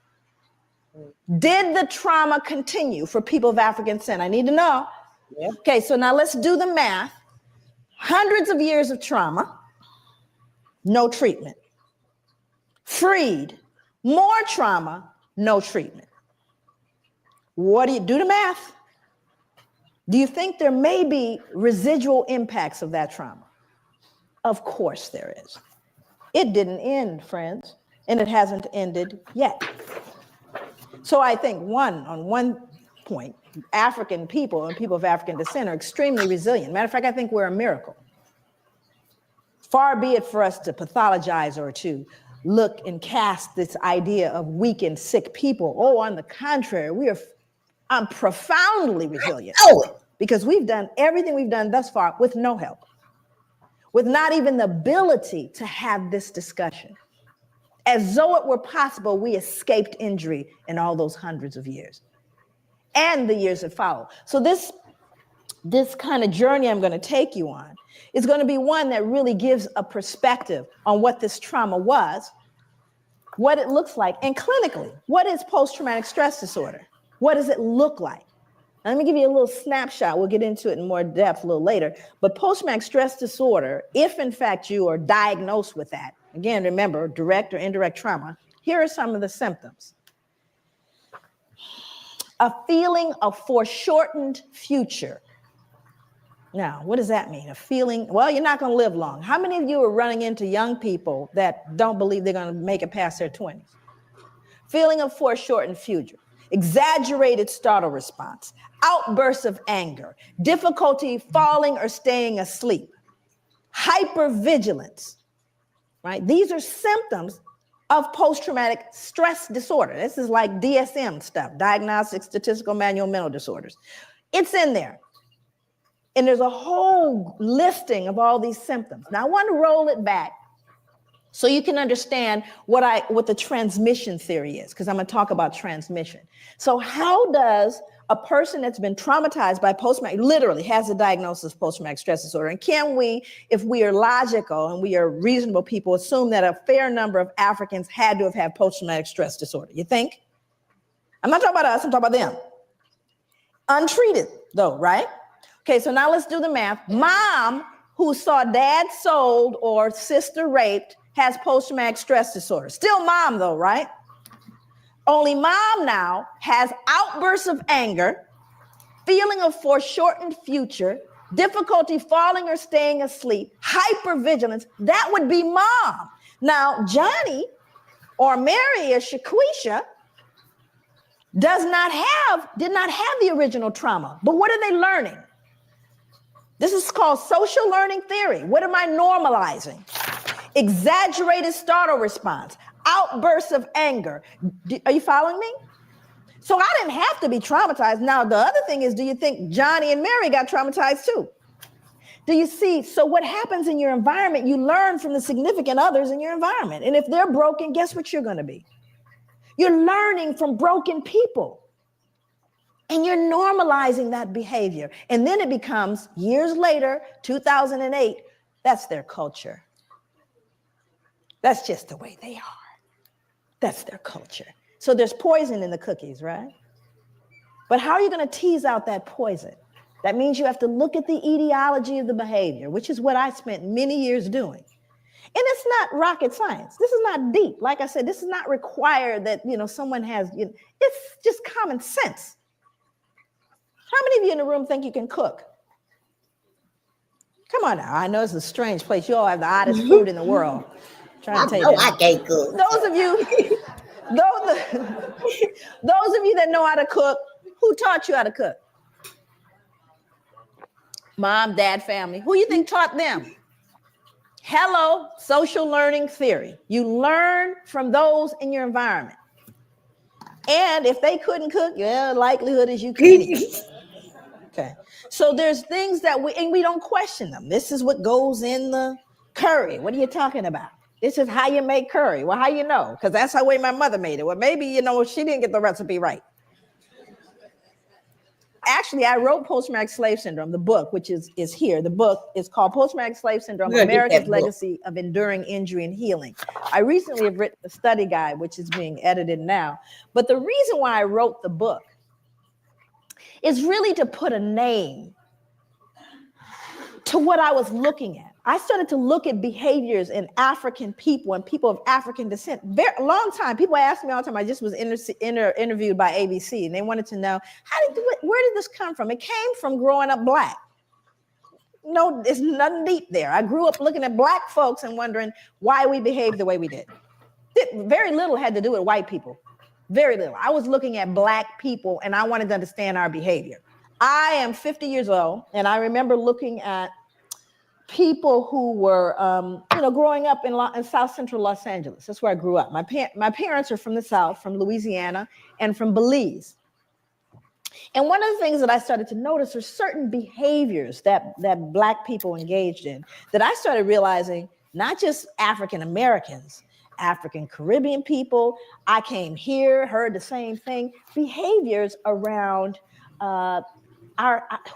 Did the trauma continue for people of African descent? I need to know. Yeah. Okay, so now let's do the math. Hundreds of years of trauma, no treatment. Freed, more trauma, no treatment. What do you do the math? Do you think there may be residual impacts of that trauma? Of course there is. It didn't end, friends, and it hasn't ended yet. So I think on one point, African people and people of African descent are extremely resilient. Matter of fact, I think we're a miracle. Far be it for us to pathologize or to look and cast this idea of weak and sick people. Oh, on the contrary, I'm profoundly resilient because we've done everything we've done thus far with no help, with not even the ability to have this discussion. As though it were possible, we escaped injury in all those hundreds of years and the years that follow. So this kind of journey I'm going to take you on is going to be one that really gives a perspective on what this trauma was, what it looks like, and clinically, what is post-traumatic stress disorder? What does it look like? Now, let me give you a little snapshot. We'll get into it in more depth a little later. But post-traumatic stress disorder, if in fact you are diagnosed with that, again, remember, direct or indirect trauma, here are some of the symptoms. A feeling of foreshortened future. Now, what does that mean? A feeling, well, you're not going to live long. How many of you are running into young people that don't believe they're going to make it past their 20s? Feeling of foreshortened future, exaggerated startle response, outbursts of anger, difficulty falling or staying asleep, hypervigilance, right? These are symptoms of post-traumatic stress disorder. This is like DSM stuff, Diagnostic Statistical Manual Mental Disorders. It's in there. And there's a whole listing of all these symptoms. Now I want to roll it back so you can understand what the transmission theory is, because I'm going to talk about transmission. So how does a person that's been traumatized by post-traumatic, literally has a diagnosis of post-traumatic stress disorder, and can we, if we are logical and we are reasonable people, assume that a fair number of Africans had to have had post-traumatic stress disorder? You think? I'm not talking about us, I'm talking about them. Untreated though, right? Okay, so now let's do the math. Mom who saw dad sold or sister raped has post-traumatic stress disorder. Still mom though, right? Only mom now has outbursts of anger, feeling of foreshortened future, difficulty falling or staying asleep, hypervigilance. That would be mom. Now, Johnny or Mary or Shaquisha did not have the original trauma. But what are they learning? This is called social learning theory. What am I normalizing? Exaggerated startle response, outbursts of anger. Are you following me? So I didn't have to be traumatized. Now, the other thing is, do you think Johnny and Mary got traumatized too? Do you see? So what happens in your environment, you learn from the significant others in your environment. And if they're broken, guess what you're going to be? You're learning from broken people. And you're normalizing that behavior. And then it becomes, years later, 2008, that's their culture. That's just the way they are. That's their culture. So there's poison in the cookies, right? But how are you going to tease out that poison? That means you have to look at the etiology of the behavior, which is what I spent many years doing. And it's not rocket science. This is not deep. Like I said, this is not required that, someone has, it's just common sense. How many of you in the room think you can cook? Come on now. I know it's a strange place. You all have the oddest food in the world. I know I can't cook. Those of you that know how to cook, who taught you how to cook? Mom, dad, family. Who you think taught them? Hello, social learning theory. You learn from those in your environment. And if they couldn't cook, the likelihood is you can't eat. Okay. So there's things that we don't question them. This is what goes in the curry. What are you talking about? This is how you make curry. Well, how you know? Because that's the way my mother made it. Well, maybe, she didn't get the recipe right. Actually, I wrote Post-Traumatic Slave Syndrome, the book, which is here. The book is called Post-Traumatic Slave Syndrome, America's Legacy of Enduring Injury and Healing. I recently have written a study guide, which is being edited now. But the reason why I wrote the book is really to put a name to what I was looking at. I started to look at behaviors in African people and people of African descent. A long time, people ask me all the time. I just was interviewed by ABC, and they wanted to know, where did this come from? It came from growing up Black. No, there's nothing deep there. I grew up looking at Black folks and wondering why we behaved the way we did. Very little had to do with white people. Very little. I was looking at Black people, and I wanted to understand our behavior. I am 50 years old, and I remember looking at people who were, growing up in South Central Los Angeles. That's where I grew up. My parents are from the South, from Louisiana, and from Belize. And one of the things that I started to notice are certain behaviors that Black people engaged in that I started realizing, not just African Americans, African Caribbean people. I came here, heard the same thing. Behaviors around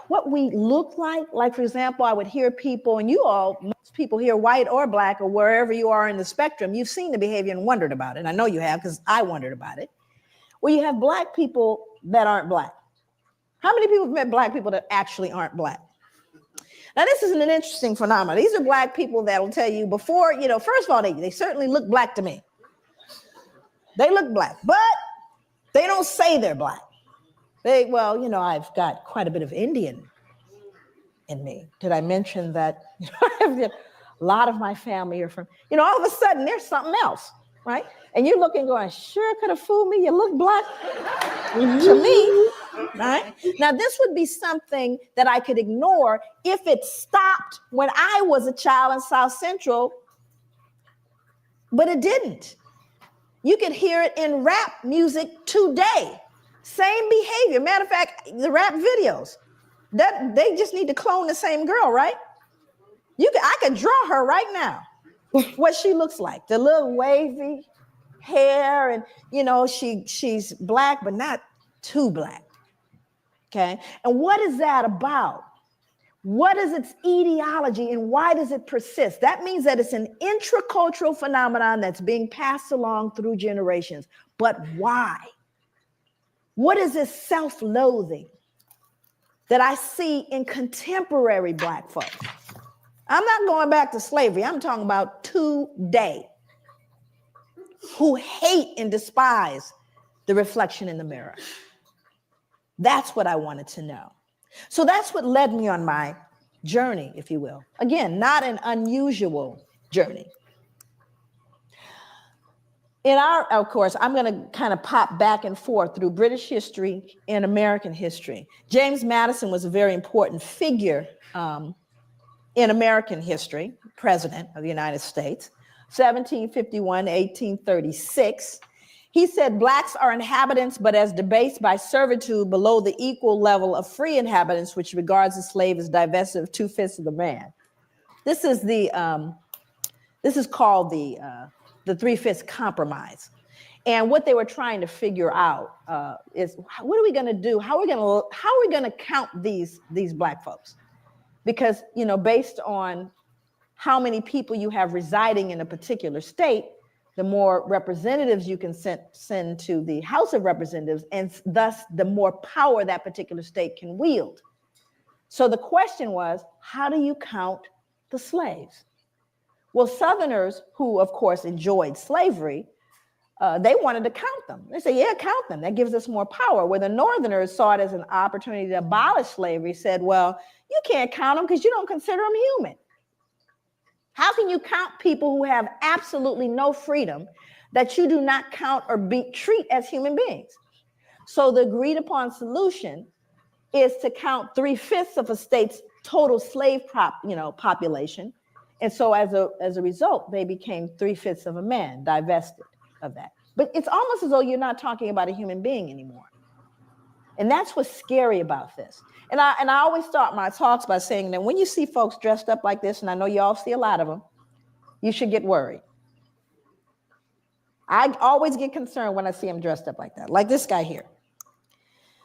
what we look like. Like, for example, I would hear people, and most people here, white or Black or wherever you are in the spectrum, you've seen the behavior and wondered about it. I know you have, because I wondered about it. Where you have Black people that aren't Black. How many people have met Black people that actually aren't Black? Now, this is an interesting phenomenon. These are Black people that will tell you before, first of all, they certainly look Black to me. They look Black, but they don't say they're Black. I've got quite a bit of Indian in me. Did I mention that a lot of my family are from, all of a sudden there's something else, right? And you're looking going, sure could have fooled me. You look Black to me. Right? Now, this would be something that I could ignore if it stopped when I was a child in South Central, but it didn't. You could hear it in rap music today. Same behavior. Matter of fact, the rap videos, that they just need to clone the same girl, right? I could draw her right now. What she looks like, the little wavy hair, and she's black, but not too black. Okay. And what is that about? What is its etiology and why does it persist? That means that it's an intracultural phenomenon that's being passed along through generations. But why? What is this self-loathing that I see in contemporary Black folks? I'm not going back to slavery. I'm talking about today, who hate and despise the reflection in the mirror. That's what I wanted to know. So that's what led me on my journey, if you will. Again, not an unusual journey. Of course, I'm going to kind of pop back and forth through British history and American history. James Madison was a very important figure in American history, president of the United States, 1751 to 1836. He said, Blacks are inhabitants, but as debased by servitude below the equal level of free inhabitants, which regards the slave as divested of 2/5 of the man. This is called the 3/5 compromise. And what they were trying to figure out is, what are we going to do? How are we going to count these Black folks? Because, based on how many people you have residing in a particular state, the more representatives you can send to the House of Representatives, and thus the more power that particular state can wield. So the question was, how do you count the slaves? Well, Southerners, who of course enjoyed slavery, they wanted to count them. They say, yeah, count them. That gives us more power. Where the Northerners saw it as an opportunity to abolish slavery, said, well, you can't count them because you don't consider them human. How can you count people who have absolutely no freedom that you do not count or treat as human beings? So the agreed upon solution is to count 3/5 of a state's total slave population. And so as a result, they became 3/5 of a man, divested of that. But it's almost as though you're not talking about a human being anymore. And that's what's scary about this. And I always start my talks by saying that when you see folks dressed up like this, and I know you all see a lot of them, you should get worried. I always get concerned when I see them dressed up like that, like this guy here.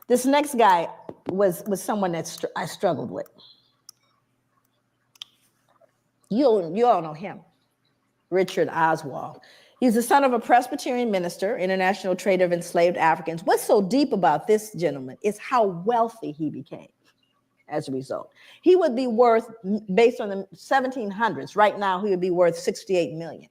This next guy was someone that I struggled with. You all know him, Richard Oswald. He's the son of a Presbyterian minister, international trader of enslaved Africans. What's so deep about this gentleman is how wealthy he became as a result. He would be worth, based on the 1700s, right now, he would be worth 68 million.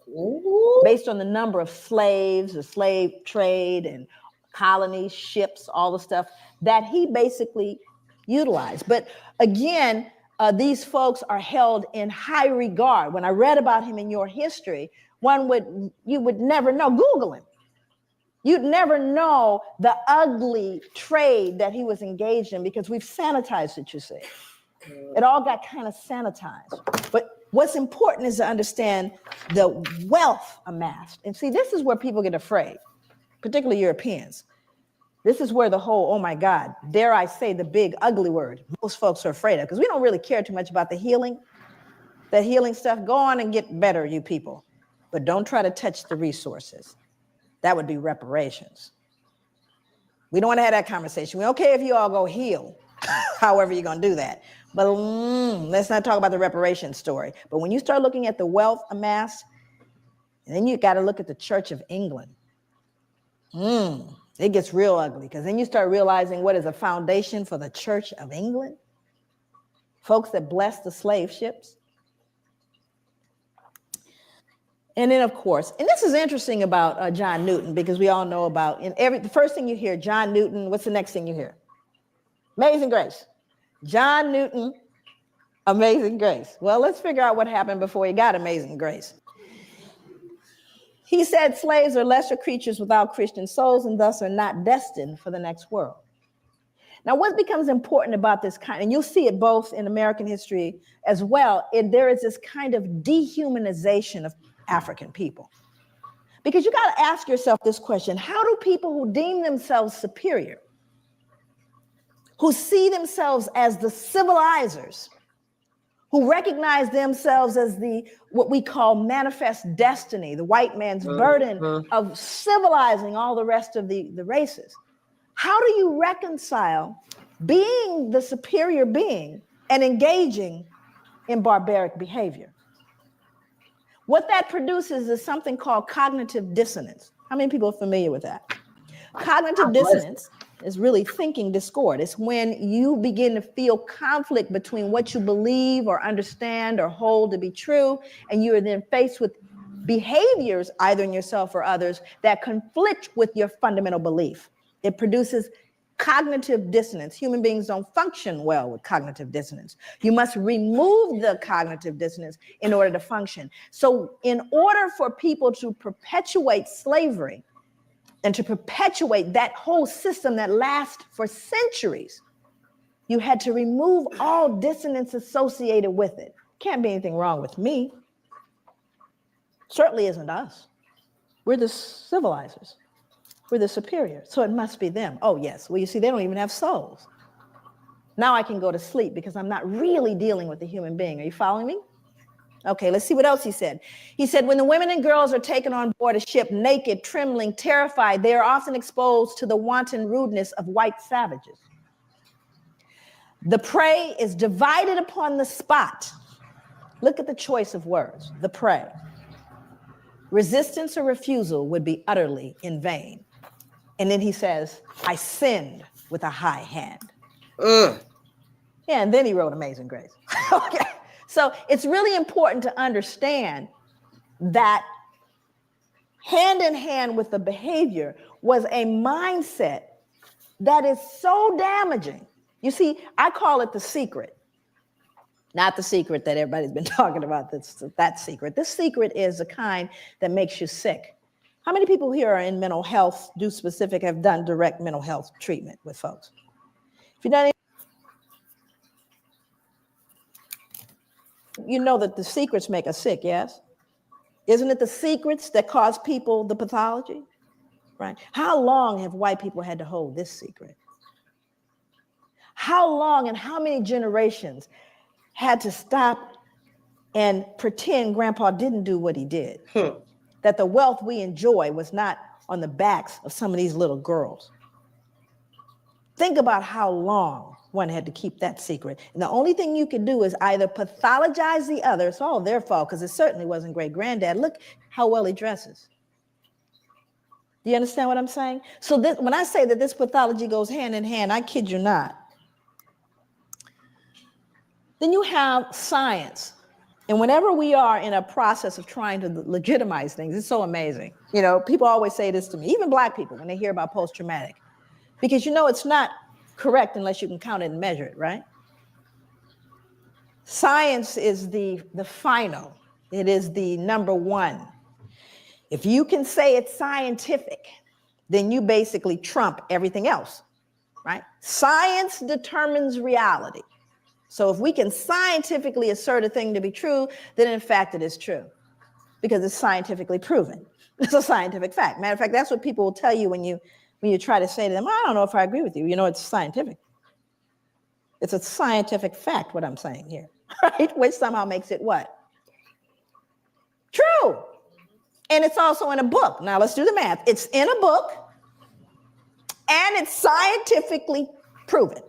Ooh. Based on the number of slaves, the slave trade and colonies, ships, all the stuff that he basically utilized. But again, these folks are held in high regard. When I read about him in your history, you would never know. Google him. You'd never know the ugly trade that he was engaged in because we've sanitized it, you see. It all got kind of sanitized. But what's important is to understand the wealth amassed. And see, this is where people get afraid, particularly Europeans. This is where the whole, oh my God, dare I say the big ugly word, most folks are afraid of, because we don't really care too much about the healing stuff. Go on and get better, you people. But don't try to touch the resources. That would be reparations. We don't want to have that conversation. We don't care if you all go heal, however you're going to do that. But let's not talk about the reparations story. But when you start looking at the wealth amassed, and then you got to look at the Church of England. It gets real ugly, because then you start realizing what is a foundation for the Church of England. Folks that blessed the slave ships. And then, of course, and this is interesting about John Newton, because we all know about, the first thing you hear, John Newton, what's the next thing you hear? Amazing Grace. John Newton, Amazing Grace. Well, let's figure out what happened before he got Amazing Grace. He said slaves are lesser creatures without Christian souls and thus are not destined for the next world. Now, what becomes important about this kind, and you'll see it both in American history as well, there is this kind of dehumanization of African people. Because you got to ask yourself this question: how do people who deem themselves superior, who see themselves as the civilizers, who recognize themselves as what we call manifest destiny, the white man's burden of civilizing all the rest of the races, how do you reconcile being the superior being and engaging in barbaric behavior? What that produces is something called cognitive dissonance. How many people are familiar with that? Cognitive dissonance is really thinking discord. It's when you begin to feel conflict between what you believe or understand or hold to be true, and you are then faced with behaviors, either in yourself or others, that conflict with your fundamental belief. It produces cognitive dissonance. Human beings don't function well with cognitive dissonance. You must remove the cognitive dissonance in order to function. So in order for people to perpetuate slavery and to perpetuate that whole system that lasts for centuries, you had to remove all dissonance associated with it. Can't be anything wrong with me. Certainly isn't us. We're the civilizers. We're the superior. So it must be them. Oh, yes. Well, you see, they don't even have souls. Now I can go to sleep because I'm not really dealing with the human being. Are you following me? Okay, let's see what else he said. He said, when the women and girls are taken on board a ship naked, trembling, terrified, they are often exposed to the wanton rudeness of white savages. The prey is divided upon the spot. Look at the choice of words, the prey. Resistance or refusal would be utterly in vain. And then he says, I sinned with a high hand. Yeah, and then he wrote Amazing Grace. Okay. So it's really important to understand that hand in hand with the behavior was a mindset that is so damaging. You see, I call it the secret. Not the secret that everybody's been talking about, that secret. This secret is the kind that makes you sick. How many people here are in mental health, have done direct mental health treatment with folks? If you've done any, you know that the secrets make us sick, yes? Isn't it the secrets that cause people the pathology? Right? How long have white people had to hold this secret? How long and how many generations had to stop and pretend Grandpa didn't do what he did? That the wealth we enjoy was not on the backs of some of these little girls. Think about how long one had to keep that secret. And the only thing you could do is either pathologize the other. It's all their fault because it certainly wasn't great granddad. Look how well he dresses. Do you understand what I'm saying? So when I say that this pathology goes hand in hand, I kid you not. Then you have science. And whenever we are in a process of trying to legitimize things, it's so amazing. You know, people always say this to me, even Black people, when they hear about post-traumatic, because you know it's not correct unless you can count it and measure it, right? Science is the final. It is the number one. If you can say it's scientific, then you basically trump everything else, right? Science determines reality. So if we can scientifically assert a thing to be true, then in fact it is true because it's scientifically proven. It's a scientific fact. Matter of fact, that's what people will tell you when you try to say to them, I don't know if I agree with you. You know, it's scientific. It's a scientific fact, what I'm saying here, right? Which somehow makes it what? True. And it's also in a book. Now let's do the math. It's in a book and it's scientifically proven.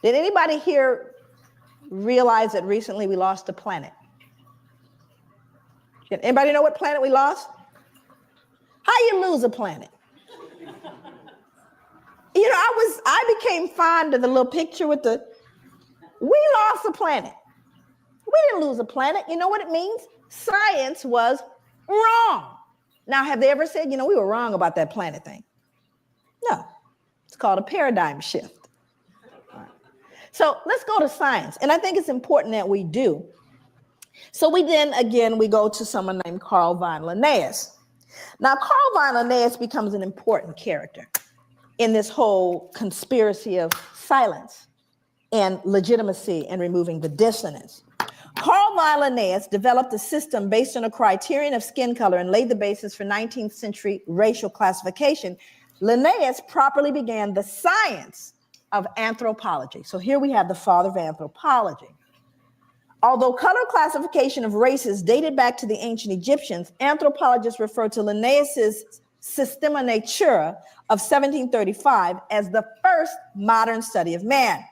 Did anybody here realize that recently we lost a planet? Anybody know what planet we lost? How you lose a planet? You know, I became fond of the little picture with we lost a planet. We didn't lose a planet. You know what it means? Science was wrong. Now, have they ever said, you know, we were wrong about that planet thing? No. It's called a paradigm shift. So let's go to science. And I think it's important that we do. So we go to someone named Carl von Linnaeus. Now, Carl von Linnaeus becomes an important character. in this whole conspiracy of silence and legitimacy and removing the dissonance. Carl von Linnaeus developed a system based on a criterion of skin color and laid the basis for 19th century racial classification. Linnaeus properly began the science of anthropology. So here we have the father of anthropology. Although color classification of races dated back to the ancient Egyptians, anthropologists refer to Linnaeus's Systema Naturae of 1735 as the first modern study of man.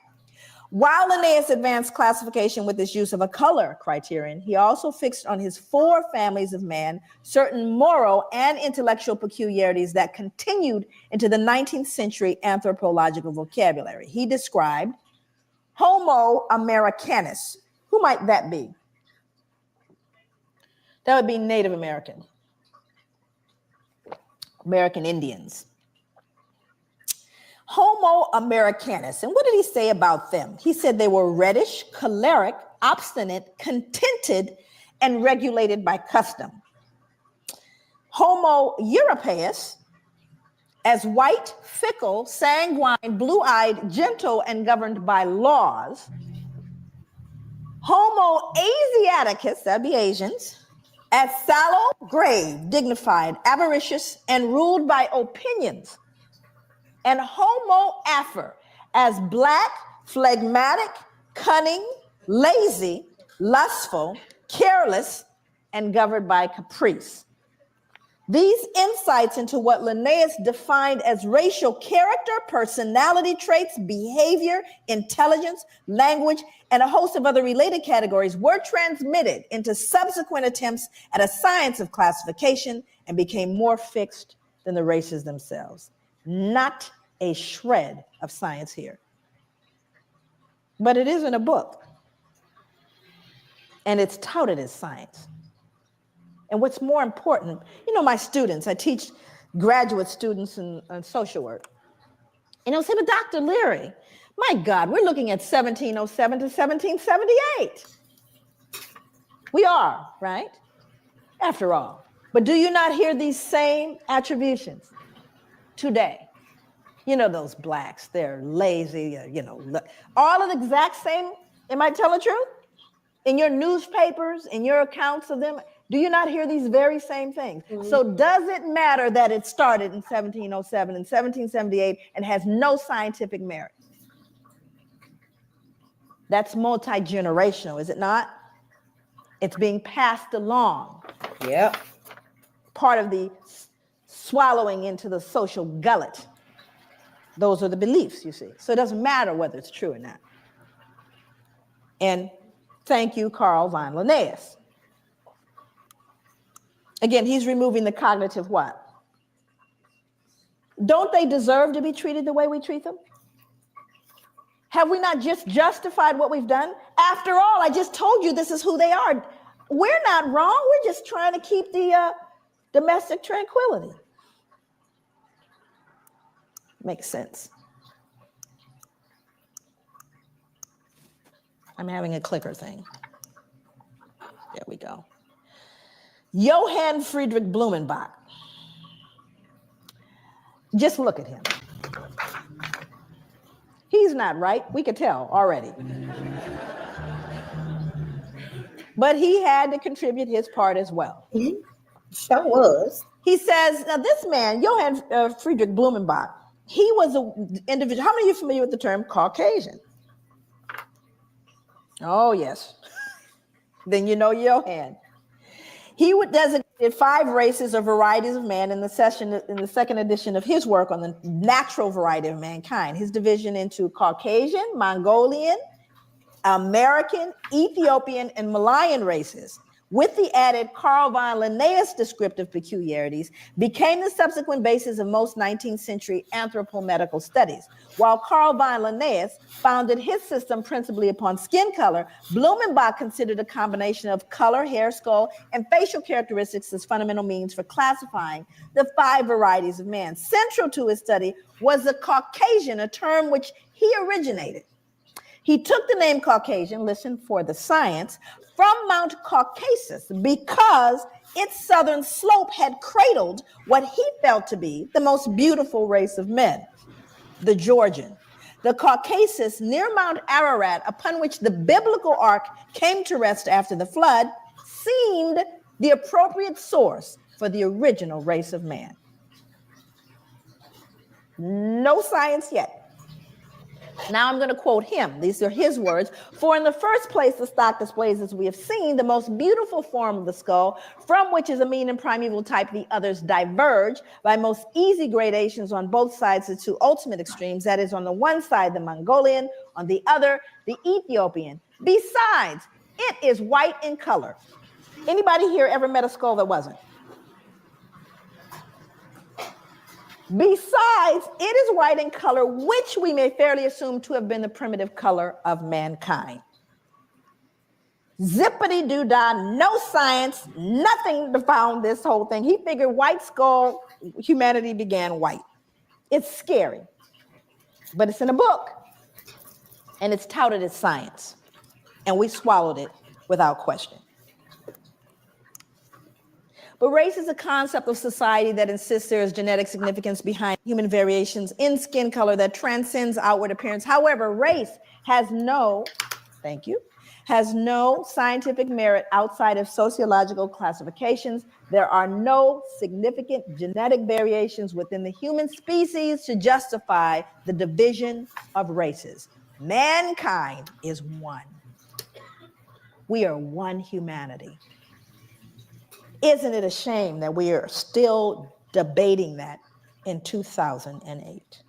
While Linnaeus advanced classification with his use of a color criterion, he also fixed on his 4 families of man certain moral and intellectual peculiarities that continued into the 19th century anthropological vocabulary. He described Homo Americanus. Who might that be? That would be Native American, American Indians. Homo Americanus. And what did he say about them? He said they were reddish, choleric, obstinate, contented, and regulated by custom. Homo Europaeus, as white, fickle, sanguine, blue-eyed, gentle, and governed by laws. Homo Asiaticus, that'd be Asians, as sallow, grave, dignified, avaricious, and ruled by opinions. And Homo Afer, as black, phlegmatic, cunning, lazy, lustful, careless, and governed by caprice. These insights into what Linnaeus defined as racial character, personality traits, behavior, intelligence, language, and a host of other related categories were transmitted into subsequent attempts at a science of classification and became more fixed than the races themselves. Not a shred of science here. But it is in a book. And it's touted as science. And what's more important, my students, I teach graduate students in social work. And they'll say, but Dr. Leary, my God, we're looking at 1707 to 1778. We are, right? After all. But do you not hear these same attributions today? Those blacks, they're lazy, all of the exact same, am I telling the truth? In your newspapers, in your accounts of them, do you not hear these very same things? Mm-hmm. So does it matter that it started in 1707 and 1778 and has no scientific merit? That's multi-generational, is it not? It's being passed along. Yep. Part of the swallowing into the social gullet. Those are the beliefs, you see. So it doesn't matter whether it's true or not. And thank you, Carl von Linnaeus. Again, he's removing the cognitive what? Don't they deserve to be treated the way we treat them? Have we not just justified what we've done? After all, I just told you this is who they are. We're not wrong. We're just trying to keep the domestic tranquility. Makes sense. I'm having a clicker thing. There we go. Johann Friedrich Blumenbach. Just look at him. He's not right. We could tell already. But he had to contribute his part as well. Mm-hmm. Sure was. He says, now this man, Johann Friedrich Blumenbach, he was an individual. How many of you are familiar with the term Caucasian? Oh, yes. Then you know Johann. He designated 5 races or varieties of man in the second edition of his work on the natural variety of mankind. His division into Caucasian, Mongolian, American, Ethiopian, and Malayan races, with the added Carl von Linnaeus descriptive peculiarities, became the subsequent basis of most 19th century anthropomedical studies. While Carl von Linnaeus founded his system principally upon skin color, Blumenbach considered a combination of color, hair, skull, and facial characteristics as fundamental means for classifying the 5 varieties of man. Central to his study was the Caucasian, a term which he originated. He took the name Caucasian, listen for the science, from Mount Caucasus because its southern slope had cradled what he felt to be the most beautiful race of men. the Georgian. The Caucasus near Mount Ararat, upon which the biblical ark came to rest after the flood, seemed the appropriate source for the original race of man. No science yet. Now I'm going to quote him. These are his words. For in the first place, the stock displays, as we have seen, the most beautiful form of the skull, from which is a mean and primeval type. The others diverge by most easy gradations on both sides, the two ultimate extremes. That is, on the one side, the Mongolian, on the other, the Ethiopian. Besides, it is white in color. Anybody here ever met a skull that wasn't? Besides, it is white in color, which we may fairly assume to have been the primitive color of mankind. Zippity-doo-dah, no science, nothing to found this whole thing. He figured white skull, humanity began white. It's scary, but it's in a book, and it's touted as science, and we swallowed it without question. But race is a concept of society that insists there is genetic significance behind human variations in skin color that transcends outward appearance. However, race has no scientific merit outside of sociological classifications. There are no significant genetic variations within the human species to justify the division of races. Mankind is one. We are one humanity. Isn't it a shame that we are still debating that in 2008?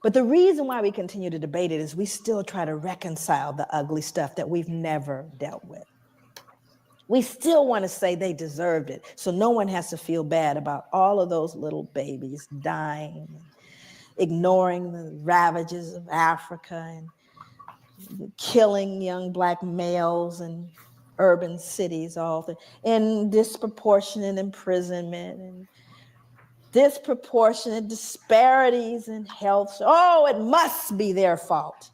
But the reason why we continue to debate it is we still try to reconcile the ugly stuff that we've never dealt with. We still want to say they deserved it, so no one has to feel bad about all of those little babies dying, ignoring the ravages of Africa, and killing young Black males and urban cities, and disproportionate imprisonment and disproportionate disparities in health. Oh, it must be their fault.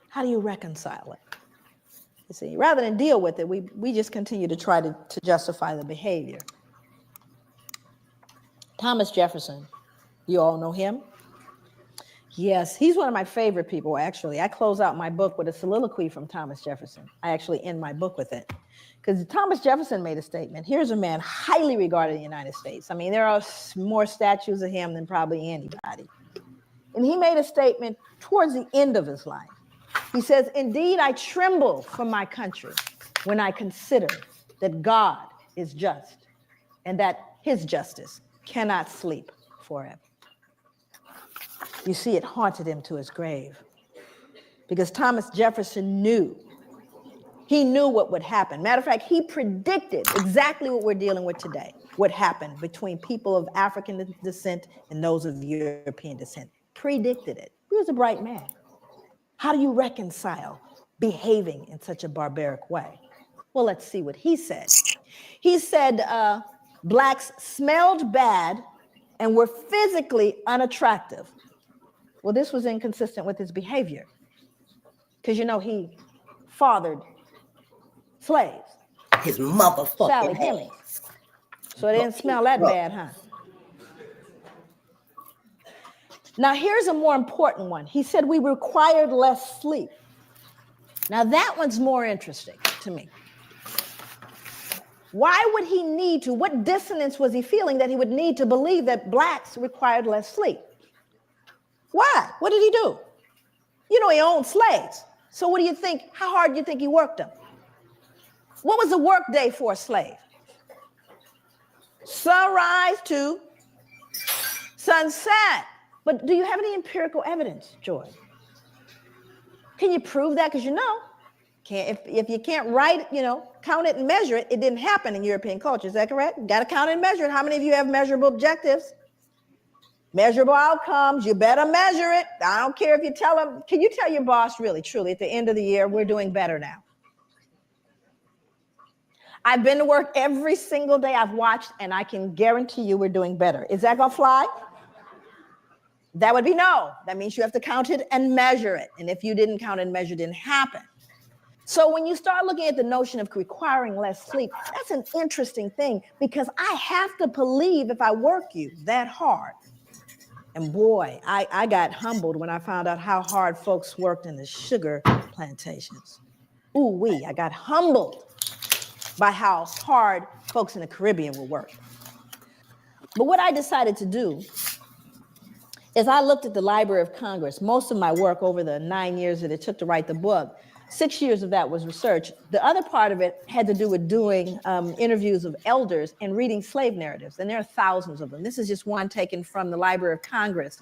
How do you reconcile it? You see, rather than deal with it, we just continue to try to justify the behavior. Thomas Jefferson, you all know him? Yes, he's one of my favorite people, actually. I close out my book with a soliloquy from Thomas Jefferson. I actually end my book with it. Because Thomas Jefferson made a statement. Here's a man highly regarded in the United States. I mean, there are more statues of him than probably anybody. And he made a statement towards the end of his life. He says, "Indeed, I tremble for my country when I consider that God is just and that his justice cannot sleep forever." You see, it haunted him to his grave because Thomas Jefferson knew. He knew what would happen. Matter of fact, he predicted exactly what we're dealing with today, what happened between people of African descent and those of European descent. Predicted it. He was a bright man. How do you reconcile behaving in such a barbaric way? Well, let's see what he said. He said Blacks smelled bad and were physically unattractive. Well, this was inconsistent with his behavior because, you know, he fathered slaves. His motherfucking Sally Hemings. So it didn't smell that bad, huh? Now, here's a more important one. He said we required less sleep. Now, that one's more interesting to me. Why would he need to? What dissonance was he feeling that he would need to believe that Blacks required less sleep? Why? What did he do? You know, he owned slaves. So what do you think? How hard do you think he worked them? What was the work day for a slave? Sunrise to sunset. But do you have any empirical evidence, Joy? Can you prove that? Because you know, if you can't write it, you know, count it and measure it, it didn't happen in European culture. Is that correct? You got to count it and measure it. How many of you have measurable objectives? Measurable outcomes, you better measure it. I don't care if you tell them, can you tell your boss really, truly, at the end of the year, we're doing better now? I've been to work every single day I've watched, and I can guarantee you we're doing better. Is that gonna fly? That would be no. That means you have to count it and measure it. And if you didn't count and measure, it didn't happen. So when you start looking at the notion of requiring less sleep, that's an interesting thing because I have to believe if I work you that hard, And boy, I got humbled when I found out how hard folks worked in the sugar plantations. Ooh wee, I got humbled by how hard folks in the Caribbean would work. But what I decided to do is I looked at the Library of Congress. Most of my work over the 9 years that it took to write the book, 6 years of that was research. The other part of it had to do with doing interviews of elders and reading slave narratives. And there are thousands of them. This is just one taken from the Library of Congress.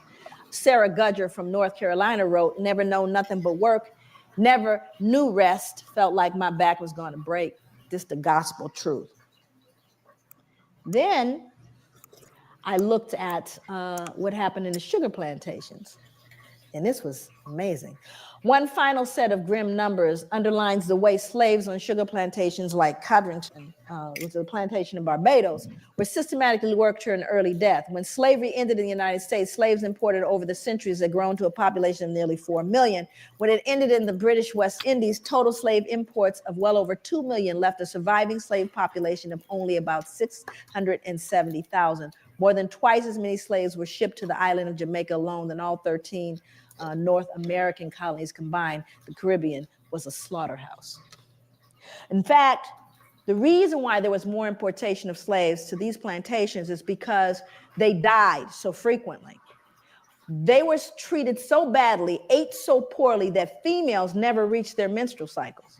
Sarah Gudger from North Carolina wrote, "Never known nothing but work, never knew rest, felt like my back was going to break. This the gospel truth." Then I looked at what happened in the sugar plantations, and this was amazing. One final set of grim numbers underlines the way slaves on sugar plantations like Codrington, which is a plantation in Barbados, were systematically worked to an early death. When slavery ended in the United States, slaves imported over the centuries had grown to a population of nearly 4 million. When it ended in the British West Indies, total slave imports of well over 2 million left a surviving slave population of only about 670,000. More than twice as many slaves were shipped to the island of Jamaica alone than all 13 North American colonies combined. The Caribbean was a slaughterhouse. In fact, the reason why there was more importation of slaves to these plantations is because they died so frequently. They were treated so badly, ate so poorly, that females never reached their menstrual cycles.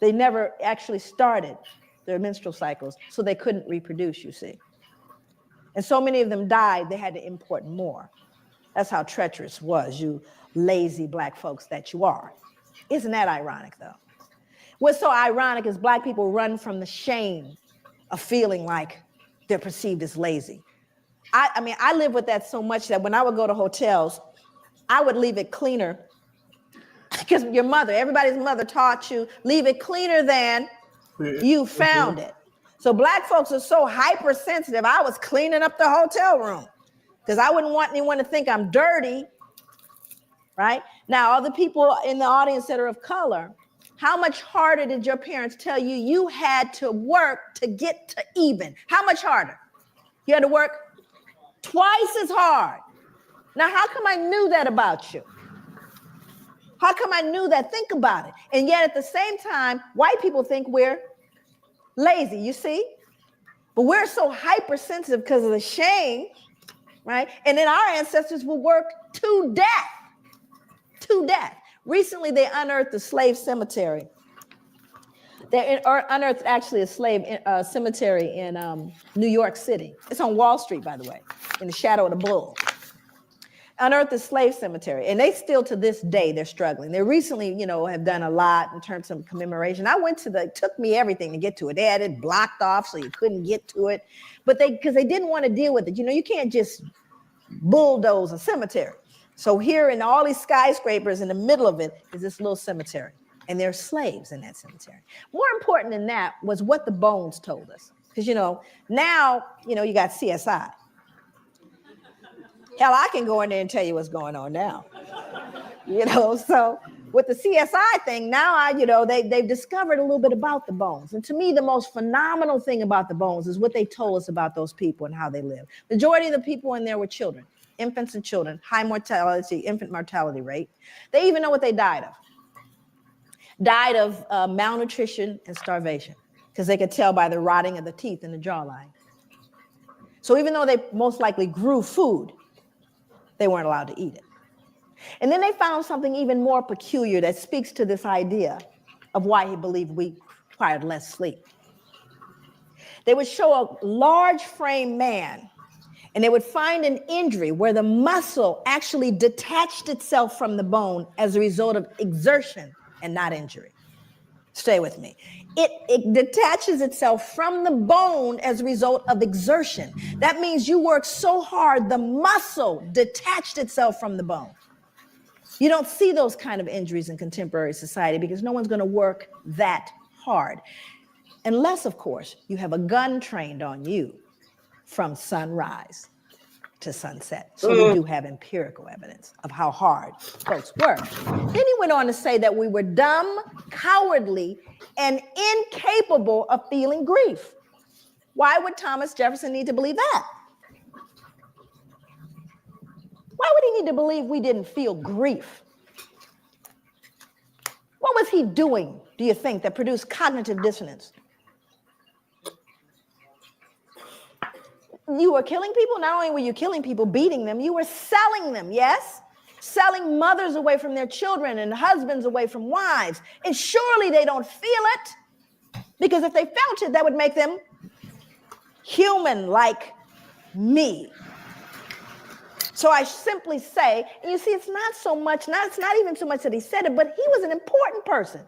They never actually started their menstrual cycles, so they couldn't reproduce, you see. And so many of them died, they had to import more. That's how treacherous was, you lazy Black folks that you are. Isn't that ironic, though? What's so ironic is Black people run from the shame of feeling like they're perceived as lazy. I mean, I live with that so much that when I would go to hotels, I would leave it cleaner. Because your mother, everybody's mother taught you, leave it cleaner than you found it. So Black folks are so hypersensitive. I was cleaning up the hotel room because I wouldn't want anyone to think I'm dirty, right? Now, all the people in the audience that are of color, how much harder did your parents tell you you had to work to get to even? How much harder? You had to work twice as hard. Now, how come I knew that about you? How come I knew that? Think about it. And yet at the same time, white people think we're lazy, you see? But we're so hypersensitive because of the shame, right? And then our ancestors will work to death. To death. Recently, they unearthed the slave cemetery. They unearthed actually a slave cemetery in New York City. It's on Wall Street, by the way, in the shadow of the bull. Unearthed the slave cemetery, and they still to this day they're struggling. They recently, have done a lot in terms of commemoration. I went to it took me everything to get to it. They had it blocked off so you couldn't get to it, but because they didn't want to deal with it. You can't just bulldoze a cemetery. So here in all these skyscrapers in the middle of it is this little cemetery, and there's slaves in that cemetery. More important than that was what the bones told us, because now you got CSI. Hell, I can go in there and tell you what's going on now. So with the CSI thing, now they've discovered a little bit about the bones. And to me, the most phenomenal thing about the bones is what they told us about those people and how they live. Majority of the people in there were children, infants and children, high mortality, infant mortality rate. They even know what they died of. Died of malnutrition and starvation, because they could tell by the rotting of the teeth in the jawline. So even though they most likely grew food, they weren't allowed to eat it. And then they found something even more peculiar that speaks to this idea of why he believed we required less sleep. They would show a large frame man, and they would find an injury where the muscle actually detached itself from the bone as a result of exertion and not injury. Stay with me. It detaches itself from the bone as a result of exertion. That means you work so hard, the muscle detached itself from the bone. You don't see those kind of injuries in contemporary society because no one's going to work that hard. Unless, of course, you have a gun trained on you from sunrise to sunset. So we do have empirical evidence of how hard folks work. Then he went on to say that we were dumb, cowardly, and incapable of feeling grief. Why would Thomas Jefferson need to believe that? leading you to believe we didn't feel grief? What was he doing, do you think, that produced cognitive dissonance? You were killing people. Not only were you killing people, beating them, you were selling them, yes? Selling mothers away from their children and husbands away from wives. And surely they don't feel it, because if they felt it, that would make them human like me. So I simply say, and you see, it's not even so much that he said it, but he was an important person.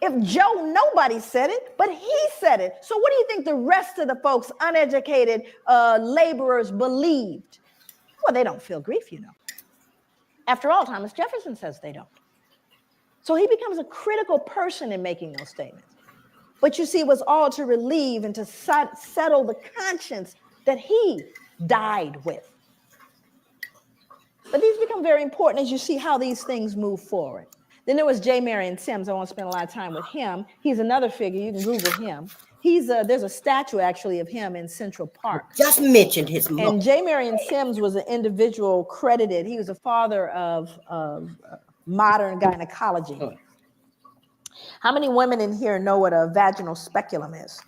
If Joe, nobody said it, but he said it. So what do you think the rest of the folks, uneducated laborers, believed? Well, they don't feel grief, you know. After all, Thomas Jefferson says they don't. So he becomes a critical person in making those statements. But you see, it was all to relieve and to settle the conscience that he died with. But these become very important as you see how these things move forward. Then there was J. Marion Sims. I won't spend a lot of time with him. He's another figure. You can Google him. There's a statue actually of him in Central Park. Just mentioned his mother. And J. Marion Sims was an individual credited. He was a father of modern gynecology. How many women in here know what a vaginal speculum is?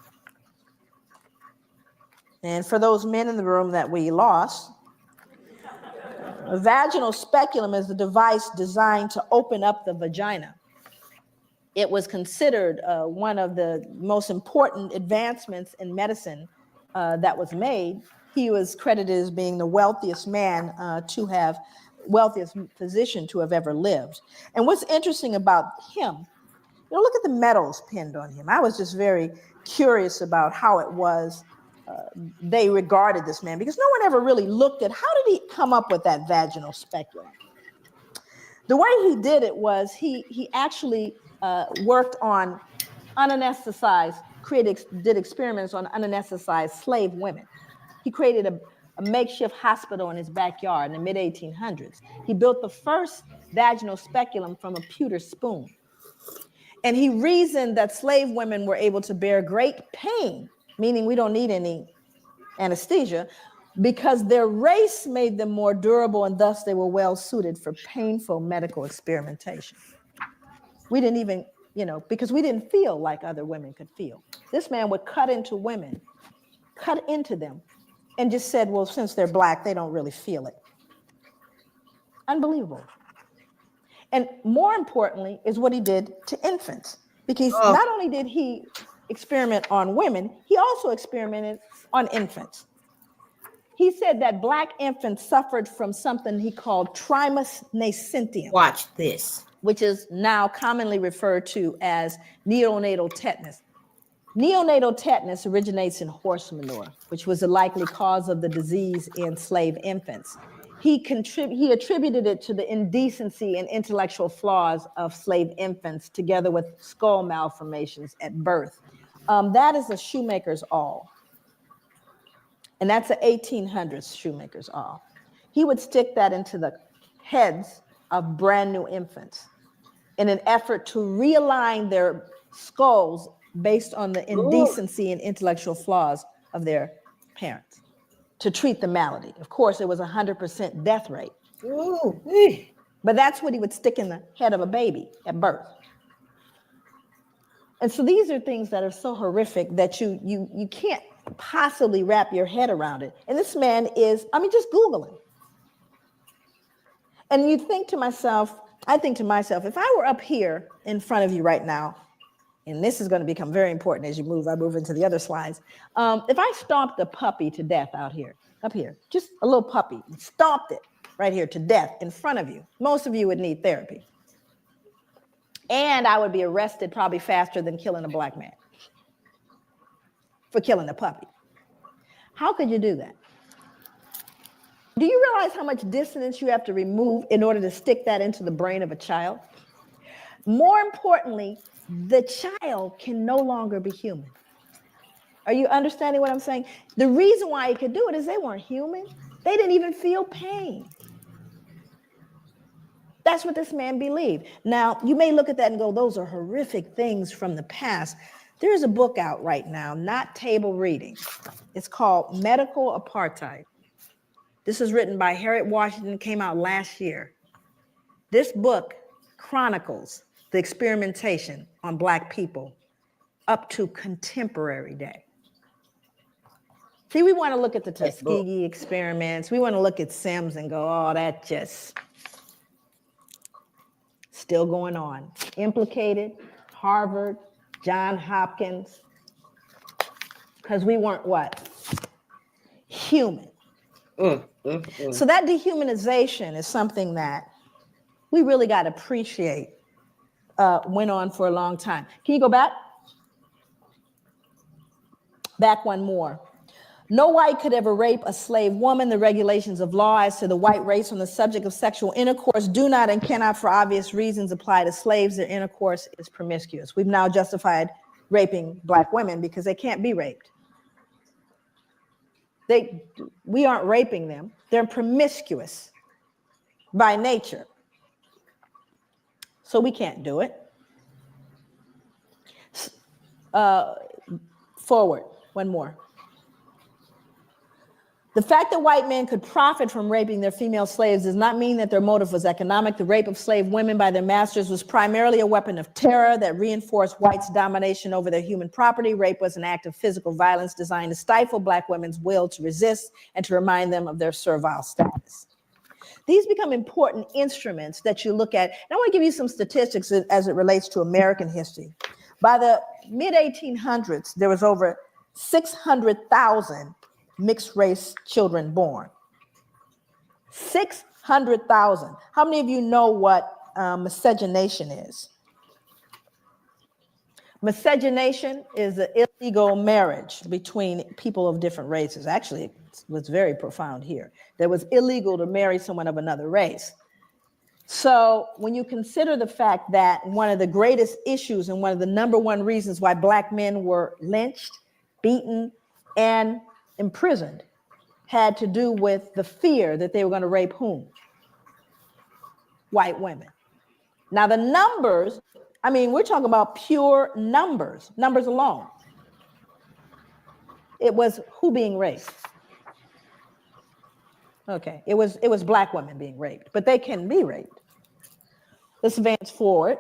And for those men in the room that we lost, a vaginal speculum is a device designed to open up the vagina. It was considered one of the most important advancements in medicine that was made. He was credited as being the wealthiest physician to have ever lived. And what's interesting about him, look at the medals pinned on him. I was just very curious about how it was they regarded this man, because no one ever really looked at how did he come up with that vaginal speculum. The way he did it was he actually worked on did experiments on unanesthetized slave women. He created a makeshift hospital in his backyard in the mid-1800s. He built the first vaginal speculum from a pewter spoon. And he reasoned that slave women were able to bear great pain, meaning we don't need any anesthesia, because their race made them more durable, and thus they were well suited for painful medical experimentation. We didn't even, because we didn't feel like other women could feel. This man would cut into them, and just said, well, since they're black, they don't really feel it. Unbelievable. And more importantly is what he did to infants, because not only did he experiment on women, he also experimented on infants. He said that black infants suffered from something he called trismus nascentium. Watch this. Which is now commonly referred to as neonatal tetanus. Neonatal tetanus originates in horse manure, which was a likely cause of the disease in slave infants. He attributed it to the indecency and intellectual flaws of slave infants, together with skull malformations at birth. That is a shoemaker's awl. And that's an 1800s shoemaker's awl. He would stick that into the heads of brand new infants in an effort to realign their skulls based on the indecency and intellectual flaws of their parents, to treat the malady. Of course, it was 100% death rate. But that's what he would stick in the head of a baby at birth. And so these are things that are so horrific that you can't possibly wrap your head around it. And this man is, just Google him. And I think to myself, if I were up here in front of you right now, and this is going to become very important as I move into the other slides. If I stomped a puppy to death up here, just a little puppy, stomped it right here to death in front of you, most of you would need therapy. And I would be arrested probably faster than killing a black man for killing a puppy. How could you do that? Do you realize how much dissonance you have to remove in order to stick that into the brain of a child? More importantly, the child can no longer be human. Are you understanding what I'm saying? The reason why he could do it is they weren't human. They didn't even feel pain. That's what this man believed. Now, you may look at that and go, those are horrific things from the past. There's a book out right now, not table reading. It's called Medical Apartheid. This is written by Harriet Washington, came out last year. This book chronicles the experimentation on Black people up to contemporary day. See, we want to look at the Tuskegee experiments. We want to look at Sims and go, oh, that just still going on. Implicated, Harvard, Johns Hopkins, because we weren't what? Human. So that dehumanization is something that we really got to appreciate. Went on for a long time. Can you go back? Back one more. No white could ever rape a slave woman. The regulations of law as to the white race on the subject of sexual intercourse do not and cannot, for obvious reasons, apply to slaves. Their intercourse is promiscuous. We've now justified raping Black women because they can't be raped. We aren't raping them. They're promiscuous by nature. So we can't do it. Forward, one more. The fact that white men could profit from raping their female slaves does not mean that their motive was economic. The rape of slave women by their masters was primarily a weapon of terror that reinforced whites' domination over their human property. Rape was an act of physical violence designed to stifle Black women's will to resist and to remind them of their servile status. These become important instruments that you look at. And I want to give you some statistics as it relates to American history. By the mid-1800s, there was over 600,000 mixed race children born. 600,000. How many of you know what miscegenation is? Miscegenation is an illegal marriage between people of different races. Actually, it was very profound here. That was illegal to marry someone of another race. So when you consider the fact that one of the greatest issues and one of the number one reasons why Black men were lynched, beaten, and imprisoned had to do with the fear that they were going to rape whom? White women. Now the numbers, I mean, we're talking about pure numbers alone. It was who being raped? Okay, it was Black women being raped, but they can be raped. Let's advance forward.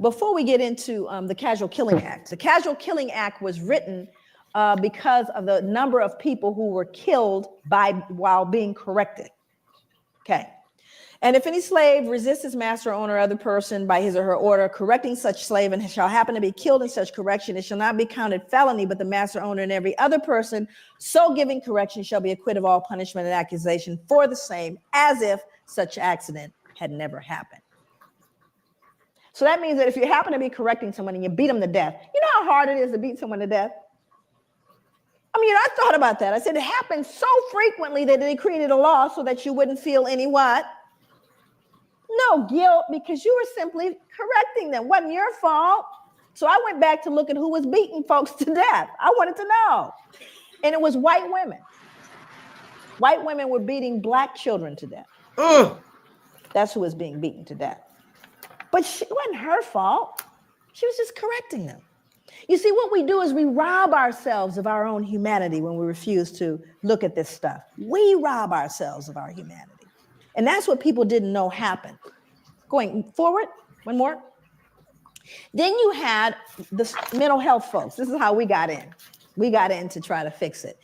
Before we get into the Casual Killing Act, the Casual Killing Act was written because of the number of people who were killed while being corrected. Okay. And if any slave resists his master, owner, or other person by his or her order, correcting such slave and shall happen to be killed in such correction, it shall not be counted felony, but the master, owner, and every other person so giving correction shall be acquitted of all punishment and accusation for the same, as if such accident had never happened. So that means that if you happen to be correcting someone and you beat them to death, you know how hard it is to beat someone to death? I mean, I thought about that. I said it happened so frequently that they created a law so that you wouldn't feel any what? No guilt, because you were simply correcting them. Wasn't your fault. So I went back to look at who was beating folks to death. I wanted to know. And it was white women. White women were beating Black children to death. That's who was being beaten to death. But it wasn't her fault. She was just correcting them. You see, what we do is we rob ourselves of our own humanity when we refuse to look at this stuff. We rob ourselves of our humanity. And that's what people didn't know happened. Going forward, one more. Then you had the mental health folks. This is how we got in. We got in to try to fix it.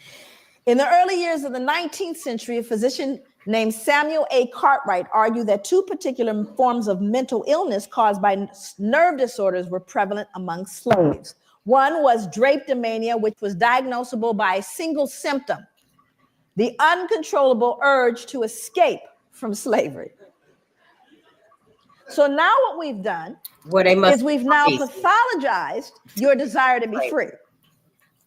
In the early years of the 19th century, a physician named Samuel A. Cartwright argued that two particular forms of mental illness caused by nerve disorders were prevalent among slaves. One was drapetomania, which was diagnosable by a single symptom, the uncontrollable urge to escape from slavery. So now what we've done is we've now pathologized your desire to be free.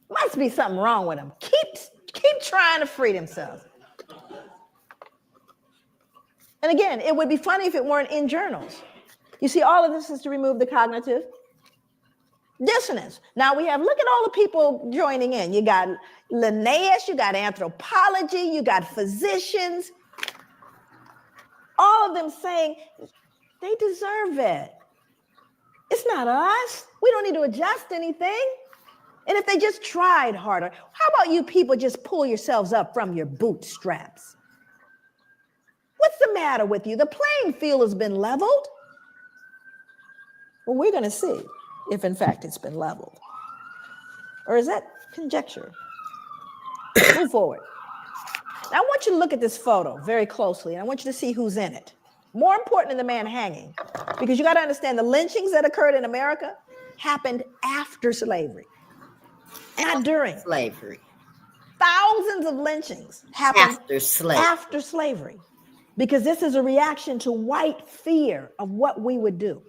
Must be something wrong with them. Keep trying to free themselves. And again, it would be funny if it weren't in journals. You see, all of this is to remove the cognitive dissonance. Now we have, look at all the people joining in. You got Linnaeus, you got anthropology, you got physicians. All of them saying they deserve it. It's not us. We don't need to adjust anything. And if they just tried harder, how about you people just pull yourselves up from your bootstraps? What's the matter with you? The playing field has been leveled. Well, we're going to see if, in fact, it's been leveled. Or is that conjecture? Move forward. Now, I want you to look at this photo very closely, and I want you to see who's in it. More important than the man hanging, because you got to understand the lynchings that occurred in America happened after slavery, not during slavery. Thousands of lynchings happened after slavery, because this is a reaction to white fear of what we would do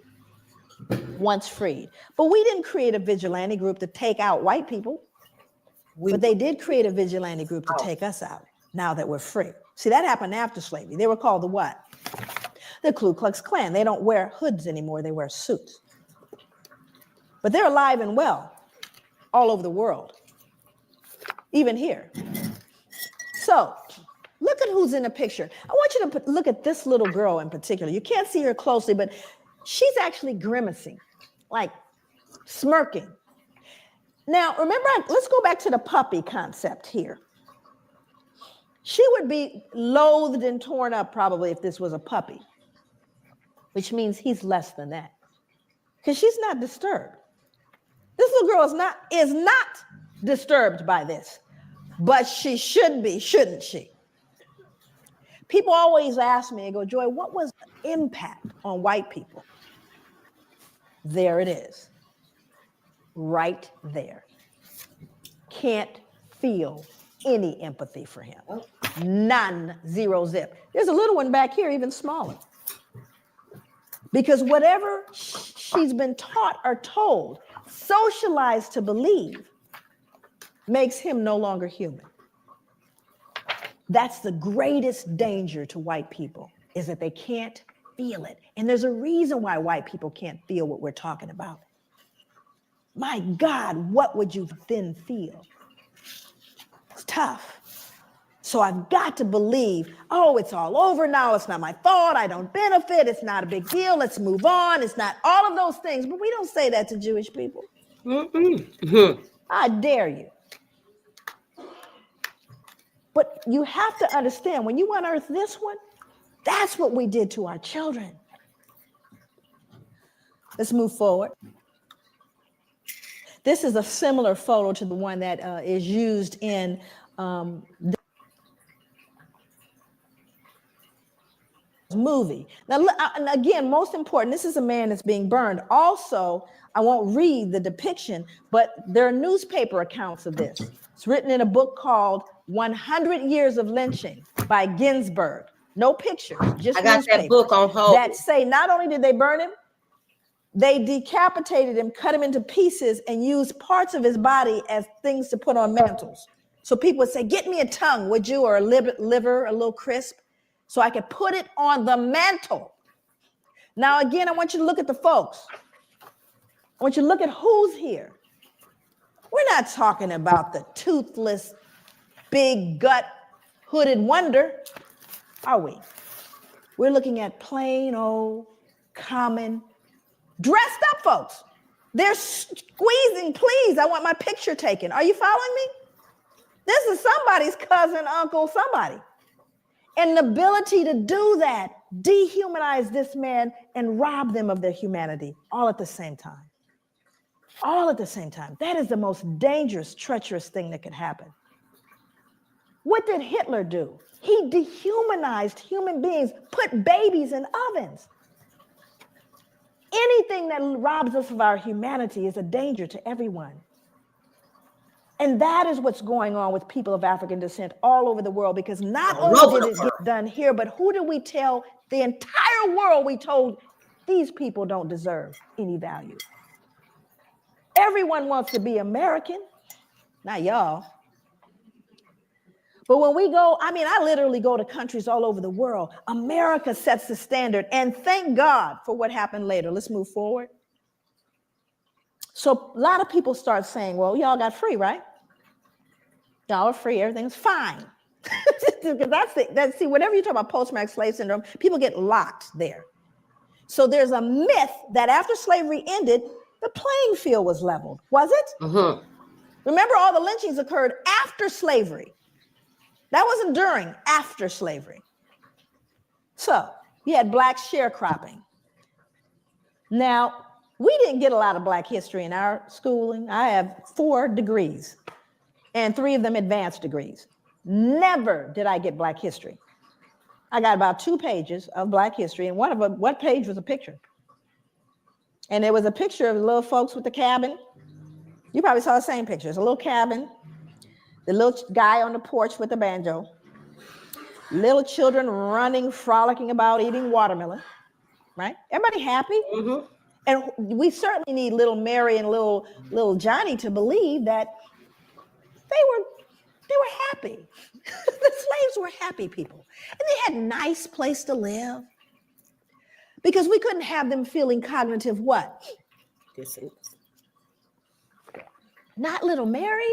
once freed. But we didn't create a vigilante group to take out white people, but they did create a vigilante group to take us out now that we're free. See, that happened after slavery. They were called the what? The Ku Klux Klan. They don't wear hoods anymore. They wear suits. But they're alive and well all over the world, even here. So look at who's in the picture. I want you to look at this little girl in particular. You can't see her closely, but she's actually grimacing, like smirking. Now, remember, let's go back to the puppy concept here. She would be loathed and torn up probably if this was a puppy, which means he's less than that, because she's not disturbed. This little girl is not disturbed by this, but she should be, shouldn't she? People always ask me, they go, Joy, what was the impact on white people? There it is, right there. Can't feel any empathy for him. None, zero zip. There's a little one back here, even smaller. Because whatever she's been taught or told, socialized to believe, makes him no longer human. That's the greatest danger to white people, is that they can't feel it. And there's a reason why white people can't feel what we're talking about. My God, what would you then feel? It's tough. So I've got to believe, oh, it's all over now. It's not my fault. I don't benefit. It's not a big deal. Let's move on. It's not all of those things. But we don't say that to Jewish people. I dare you. But you have to understand, when you unearth this one, that's what we did to our children. Let's move forward. This is a similar photo to the one that is used in movie. Now, and again, most important, this is a man that's being burned. Also, I won't read the depiction, but there are newspaper accounts of this. It's written in a book called 100 Years of Lynching by Ginsburg. No pictures, just I got that book on hold. That say not only did they burn him, they decapitated him, cut him into pieces, and used parts of his body as things to put on mantles. So people would say, get me a tongue, would you, or a liver, a little crisp, so I could put it on the mantle. Now, again, I want you to look at the folks. I want you to look at who's here. We're not talking about the toothless, big gut, hooded wonder, are we? We're looking at plain old, common, dressed up folks. They're squeezing, please, I want my picture taken. Are you following me? This is somebody's cousin, uncle, somebody. And the ability to do that, dehumanize this man and rob them of their humanity all at the same time. All at the same time. That is the most dangerous, treacherous thing that could happen. What did Hitler do? He dehumanized human beings, put babies in ovens. Anything that robs us of our humanity is a danger to everyone. And that is what's going on with people of African descent all over the world, because not only did it get done here, but who did we tell? The entire world we told these people don't deserve any value. Everyone wants to be American, not y'all. But when we go, I literally go to countries all over the world. America sets the standard, and thank God for what happened later. Let's move forward. So a lot of people start saying, well, y'all got free, right? Y'all are free, everything's fine. Because see, whenever you talk about post-traumatic slave syndrome, people get locked there. So there's a myth that after slavery ended, the playing field was leveled. Was it? Mm-hmm. Remember, all the lynchings occurred after slavery. That wasn't during, after slavery. So you had black sharecropping. Now, we didn't get a lot of black history in our schooling. I have 4 degrees and 3 of them advanced degrees. Never did I get black history. I got about 2 pages of black history, and one page was a picture. And there was a picture of the little folks with the cabin. You probably saw the same picture. It's a little cabin, the little guy on the porch with the banjo, little children running, frolicking about, eating watermelon, right? Everybody happy? Mm-hmm. And we certainly need little Mary and little Johnny to believe that they were happy. The slaves were happy people. And they had a nice place to live. Because we couldn't have them feeling cognitive what? Dissonance. Not little Mary.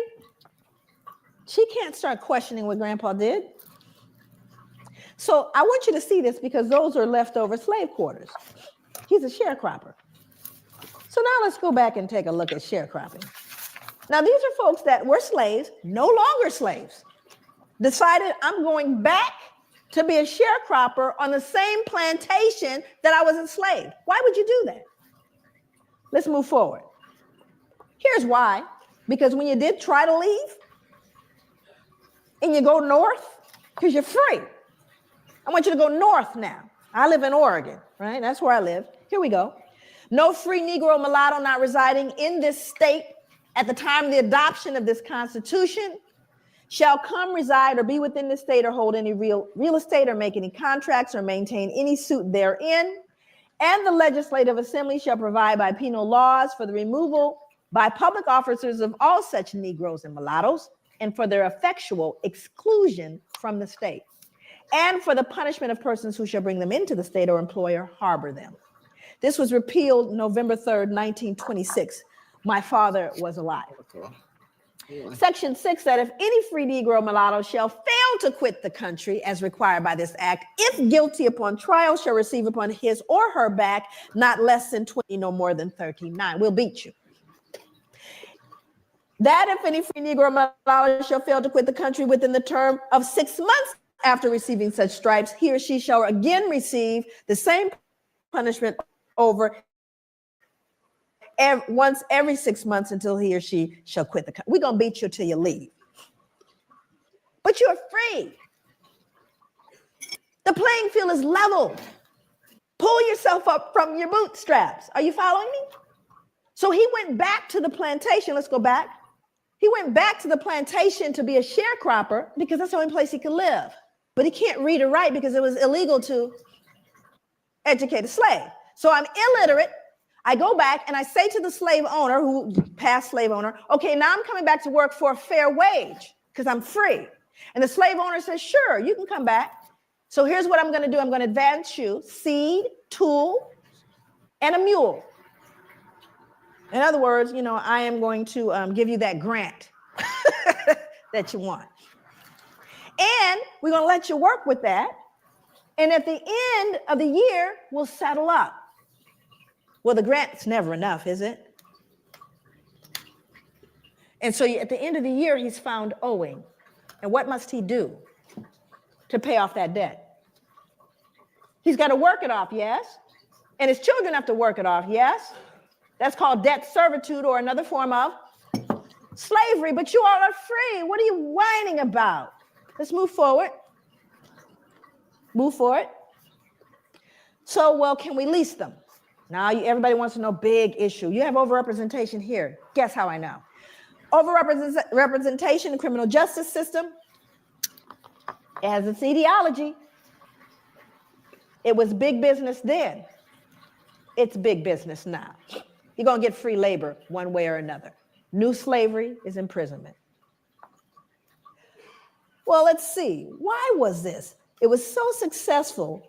She can't start questioning what Grandpa did. So I want you to see this because those are leftover slave quarters. He's a sharecropper. So now let's go back and take a look at sharecropping. Now these are folks that were slaves, no longer slaves, decided I'm going back to be a sharecropper on the same plantation that I was enslaved. Why would you do that? Let's move forward. Here's why. Because when you did try to leave and you go north, because you're free. I want you to go north now. I live in Oregon, right? That's where I live. Here we go. No free Negro mulatto not residing in this state at the time of the adoption of this Constitution shall come reside or be within the state or hold any real estate or make any contracts or maintain any suit therein. And the Legislative Assembly shall provide by penal laws for the removal by public officers of all such Negroes and mulattoes and for their effectual exclusion from the state and for the punishment of persons who shall bring them into the state or employ or harbor them. This was repealed November 3rd, 1926. My father was alive. Okay. Yeah. Section 6 said, if any free Negro mulatto shall fail to quit the country as required by this act, if guilty upon trial, shall receive upon his or her back not less than 20, no more than 39. We'll beat you. That if any free Negro mulatto shall fail to quit the country within the term of 6 months after receiving such stripes, he or she shall again receive the same punishment over once every 6 months until he or she shall quit the country. We're going to beat you till you leave. But you're free. The playing field is leveled. Pull yourself up from your bootstraps. Are you following me? So he went back to the plantation. Let's go back. He went back to the plantation to be a sharecropper because that's the only place he could live. But he can't read or write because it was illegal to educate a slave. So I'm illiterate. I go back and I say to the slave owner, who past slave owner, okay, now I'm coming back to work for a fair wage because I'm free. And the slave owner says, sure, you can come back. So here's what I'm going to do. I'm going to advance you seed, tool, and a mule. In other words, you know, I am going to give you that grant that you want. And we're going to let you work with that. And at the end of the year, we'll settle up. Well, the grant's never enough, is it? And so at the end of the year, he's found owing. And what must he do to pay off that debt? He's got to work it off, yes? And his children have to work it off, yes? That's called debt servitude or another form of slavery, but you all are free. What are you whining about? Let's move forward. Move forward. So, well, can we lease them? Now, everybody wants to know big issue. You have overrepresentation here. Guess how I know? Overrepresentation in the criminal justice system. It has its ideology. It was big business then. It's big business now. You're going to get free labor one way or another. New slavery is imprisonment. Well, let's see. Why was this? It was so successful.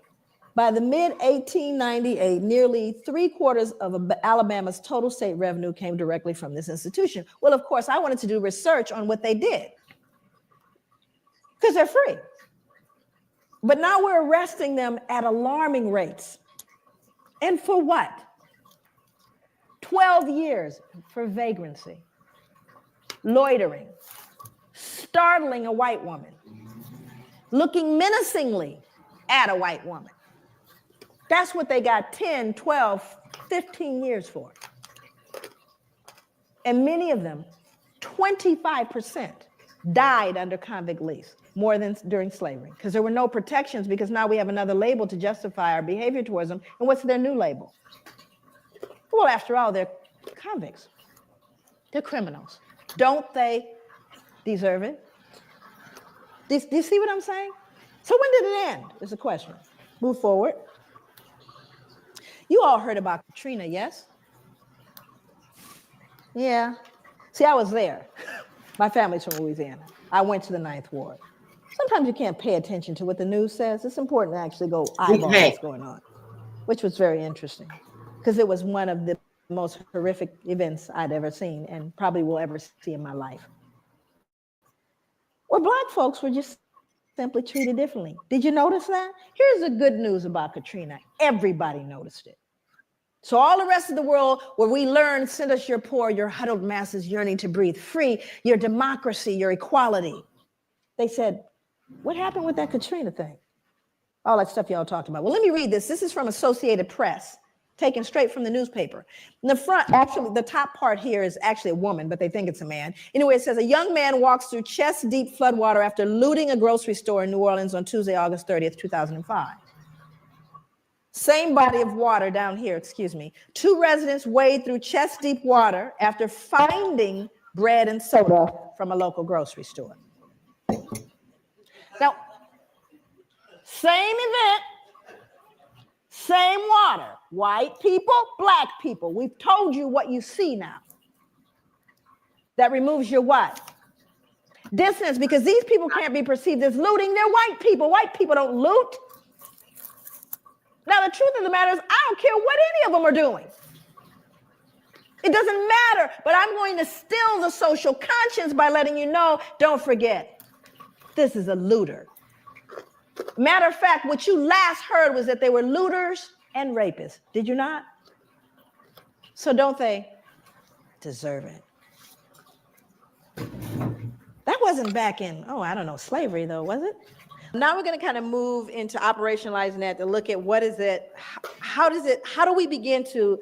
By the mid-1898, nearly 3/4 of Alabama's total state revenue came directly from this institution. Well, of course, I wanted to do research on what they did because they're free. But now we're arresting them at alarming rates. And for what? 12 years for vagrancy. loitering, startling a white woman, looking menacingly at a white woman. That's what they got 10, 12, 15 years for. And many of them, 25%, died under convict lease, more than during slavery, because there were no protections, because now we have another label to justify our behavior towards them. And what's their new label? Well, after all, they're convicts. They're criminals. Don't they deserve it? Do you see what I'm saying? So when did it end, is the question. Move forward. You all heard about Katrina, yes? Yeah. See, I was there. My family's from Louisiana. I went to the 9th Ward. Sometimes you can't pay attention to what the news says. It's important to actually go eyeball what's going on, which was very interesting, because it was one of the most horrific events I'd ever seen and probably will ever see in my life, where Black folks were just simply treated differently. Did you notice that? Here's the good news about Katrina. Everybody noticed it. So all the rest of the world, where we learned, send us your poor, your huddled masses yearning to breathe free, your democracy, your equality. They said, what happened with that Katrina thing? All that stuff y'all talked about. Well, let me read this. This is from Associated Press, taken straight from the newspaper. In the front, actually, the top part here is actually a woman, but they think it's a man. Anyway, it says, a young man walks through chest-deep floodwater after looting a grocery store in New Orleans on Tuesday, August 30th, 2005. Same body of water down here, excuse me. 2 residents wade through chest-deep water after finding bread and soda from a local grocery store. Now, same event, same water. White people, Black people. We've told you what you see now. That removes your what? Distance, because these people can't be perceived as looting. They're white people. White people don't loot. Now, the truth of the matter is, I don't care what any of them are doing. It doesn't matter, but I'm going to still the social conscience by letting you know, don't forget, this is a looter. Matter of fact, what you last heard was that they were looters and rapists. Did you not? So don't they deserve it? That wasn't back in, I don't know, slavery though, was it? Now we're going to kind of move into operationalizing that to look at what is it, how do we begin to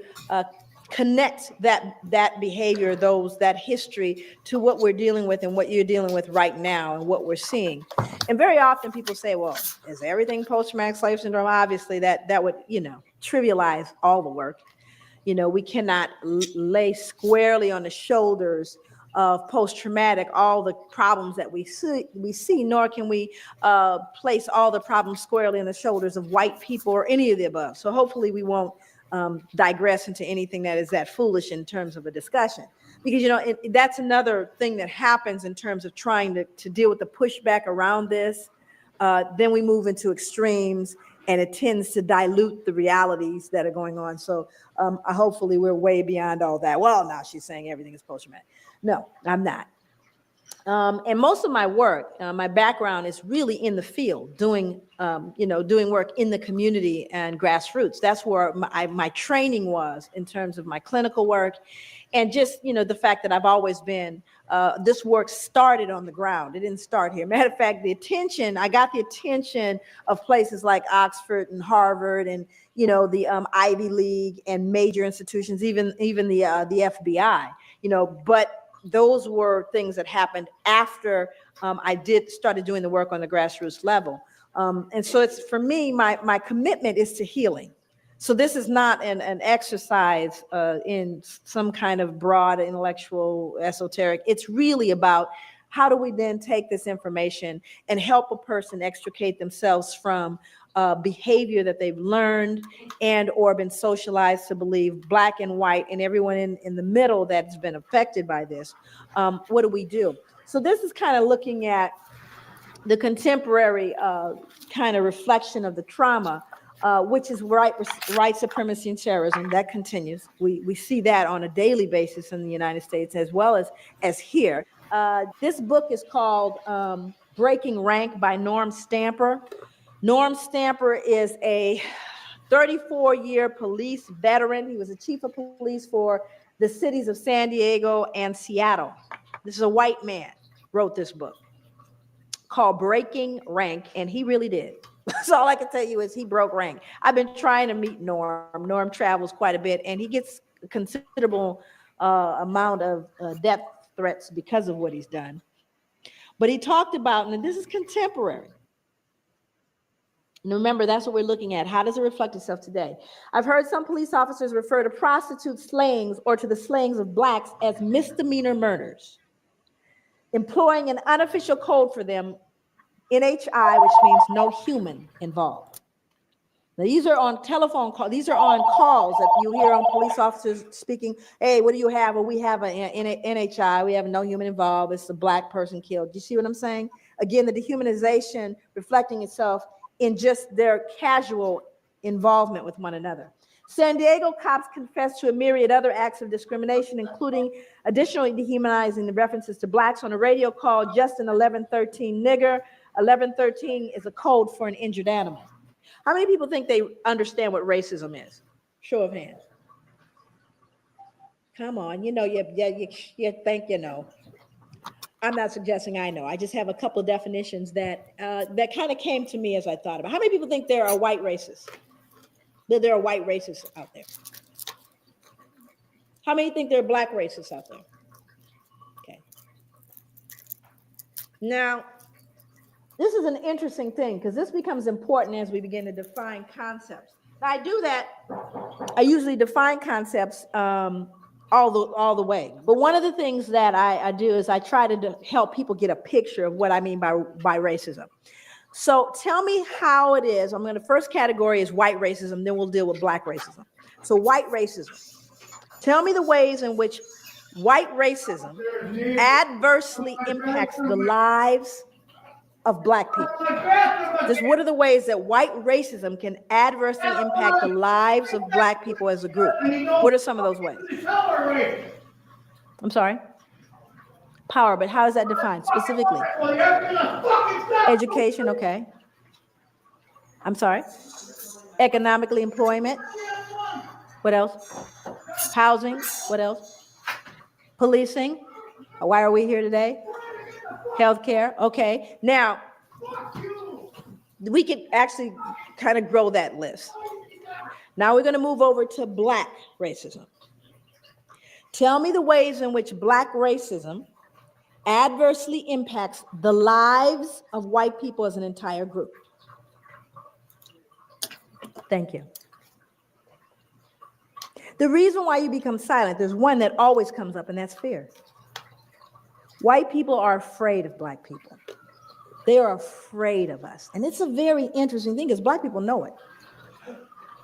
connect that behavior, that history to what we're dealing with and what you're dealing with right now and what we're seeing. And very often people say, well, is everything post-traumatic slave syndrome? Obviously that would, trivialize all the work. We cannot lay squarely on the shoulders of post-traumatic all the problems that we see, nor can we place all the problems squarely on the shoulders of white people or any of the above. So hopefully we won't digress into anything that is that foolish in terms of a discussion, because that's another thing that happens in terms of trying to deal with the pushback around this. Then we move into extremes, and it tends to dilute the realities that are going on. So hopefully we're way beyond all that. Well, now she's saying everything is post-traumatic. No, I'm not. And most of my work, my background is really in the field, doing work in the community and grassroots. That's where my training was in terms of my clinical work, and just, the fact that I've always been, this work started on the ground. It didn't start here. Matter of fact, I got the attention of places like Oxford and Harvard and, the Ivy League and major institutions, even the FBI, but those were things that happened after I started doing the work on the grassroots level. And so it's, for me, my commitment is to healing. So this is not an exercise in some kind of broad intellectual esoteric. It's really about how do we then take this information and help a person extricate themselves from behavior that they've learned and or been socialized to believe, Black and white and everyone in the middle that's been affected by this. What do we do? So this is kind of looking at the contemporary kind of reflection of the trauma, which is white supremacy and terrorism. That continues. We see that on a daily basis in the United States as well as here. This book is called Breaking Rank by Norm Stamper. Norm Stamper is a 34-year police veteran. He was a chief of police for the cities of San Diego and Seattle. This is a white man wrote this book called Breaking Rank, and he really did. So all I can tell you is he broke rank. I've been trying to meet Norm. Norm travels quite a bit, and he gets a considerable amount of death threats because of what he's done. But he talked about, and this is contemporary. And remember, that's what we're looking at. How does it reflect itself today? I've heard some police officers refer to prostitute slayings or to the slayings of blacks as misdemeanor murders, employing an unofficial code for them, NHI, which means no human involved. Now, these are on telephone calls. These are on calls that you hear on police officers speaking. Hey, what do you have? Well, we have an NHI. We have no human involved. It's a black person killed. Do you see what I'm saying? Again, the dehumanization reflecting itself in just their casual involvement with one another. San Diego cops confessed to a myriad other acts of discrimination, including additionally dehumanizing the references to blacks on a radio call, Justin 1113 nigger. 1113 is a code for an injured animal. How many people think they understand what racism is? Show of hands. Come on, you know, you think you know. I'm not suggesting I know. I just have a couple of definitions that that kind of came to me as I thought about. How many people think there are white racists? That there are white racists out there? How many think there are black racists out there? Okay. Now, this is an interesting thing because this becomes important as we begin to define concepts. Now, I do that. I usually define concepts all the way. But one of the things that I do is I try to help people get a picture of what I mean by racism. So tell me how it is. I'm going to, first category is white racism, then we'll deal with black racism. So white racism. Tell me the ways in which white racism adversely impacts the lives of black people. Just what are the ways that white racism can adversely impact the lives of black people as a group? What are some of those ways? I'm sorry? Power, but how is that defined specifically? Education, okay. I'm sorry? Economically, employment. What else? Housing, what else? Policing. Why are we here today? Healthcare, okay. Now, we could actually kind of grow that list. Now we're going to move over to black racism. Tell me the ways in which black racism adversely impacts the lives of white people as an entire group. Thank you. The reason why you become silent, there's one that always comes up, and that's fear. White people are afraid of black people. They are afraid of us. And it's a very interesting thing because black people know it.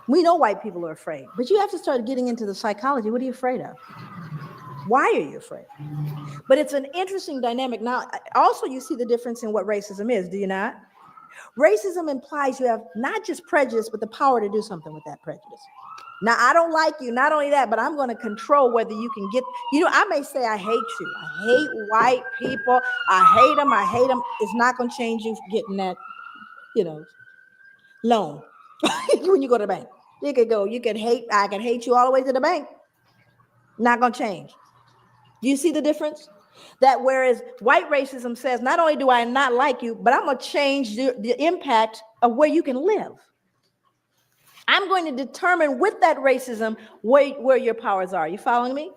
We know white people are afraid, but you have to start getting into the psychology. What are you afraid of? Why are you afraid? But it's an interesting dynamic. Now, also you see the difference in what racism is, do you not? Racism implies you have not just prejudice, but the power to do something with that prejudice. Now, I don't like you, not only that, but I'm going to control whether you can get, you know, I may say I hate you. I hate white people. I hate them. It's not going to change you getting that, you know, loan when you go to the bank. I can hate you all the way to the bank. Not going to change. Do you see the difference? That whereas white racism says, not only do I not like you, but I'm going to change the impact of where you can live. I'm going to determine with that racism where your powers are. You following me?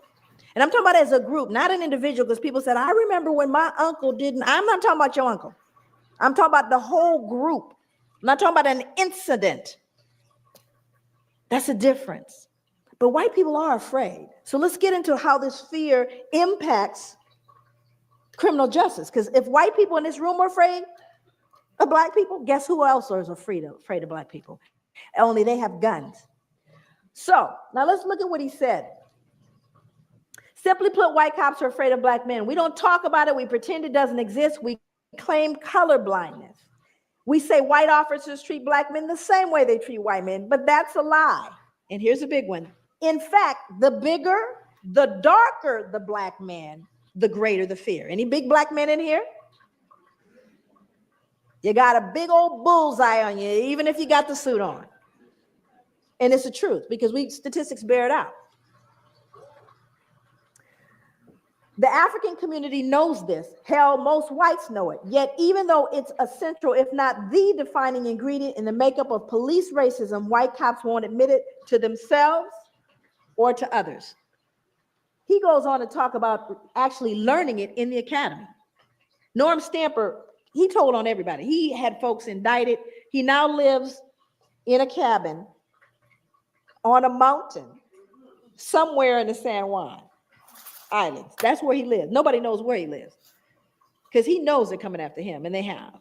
And I'm talking about as a group, not an individual, because people said, I remember when my uncle didn't. I'm not talking about your uncle. I'm talking about the whole group. I'm not talking about an incident. That's a difference. But white people are afraid. So let's get into how this fear impacts criminal justice. Because if white people in this room are afraid of black people, guess who else is afraid of black people? Only they have guns. So now let's look at what he said. Simply put, white cops are afraid of black men. We don't talk about it. We pretend it doesn't exist. We claim color blindness. We say white officers treat black men the same way they treat white men, but that's a lie. And here's a big one. In fact, the bigger, the darker the black man, the greater the fear. Any big black men in here? You got a big old bullseye on you, even if you got the suit on. And it's the truth because statistics bear it out. The African community knows this. Hell, most whites know it. Yet, even though it's essential, if not the defining ingredient in the makeup of police racism, white cops won't admit it to themselves or to others. He goes on to talk about actually learning it in the academy. Norm Stamper, he told on everybody. He had folks indicted. He now lives in a cabin on a mountain somewhere in the San Juan Islands. That's where he lives. Nobody knows where he lives because he knows they're coming after him, and they have.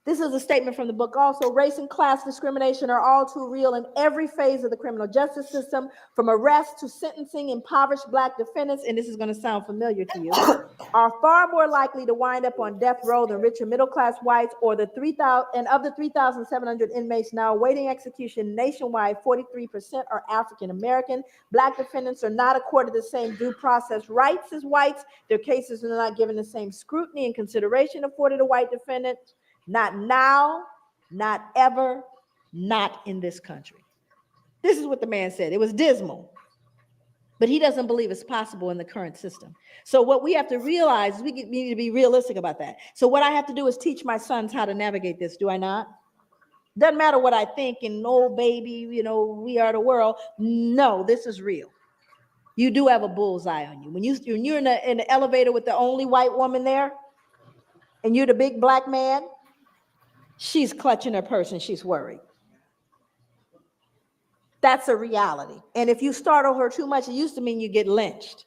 This is a statement from the book also. Race and class discrimination are all too real in every phase of the criminal justice system, from arrest to sentencing. Impoverished Black defendants, and this is going to sound familiar to you, are far more likely to wind up on death row than richer middle-class whites, or the 3,000, and of the 3,700 inmates now awaiting execution nationwide, 43% are African-American. Black defendants are not accorded the same due process rights as whites. Their cases are not given the same scrutiny and consideration afforded a white defendant. Not now, not ever, not in this country. This is what the man said. It was dismal, but he doesn't believe it's possible in the current system. So what we have to realize is we need to be realistic about that. So what I have to do is teach my sons how to navigate this, do I not? Doesn't matter what I think and, oh, baby, you know, we are the world. No, this is real. You do have a bullseye on you. When you're in the elevator with the only white woman there, and you're the big Black man, she's clutching her purse and she's worried. That's a reality. And if you startle her too much, it used to mean you get lynched.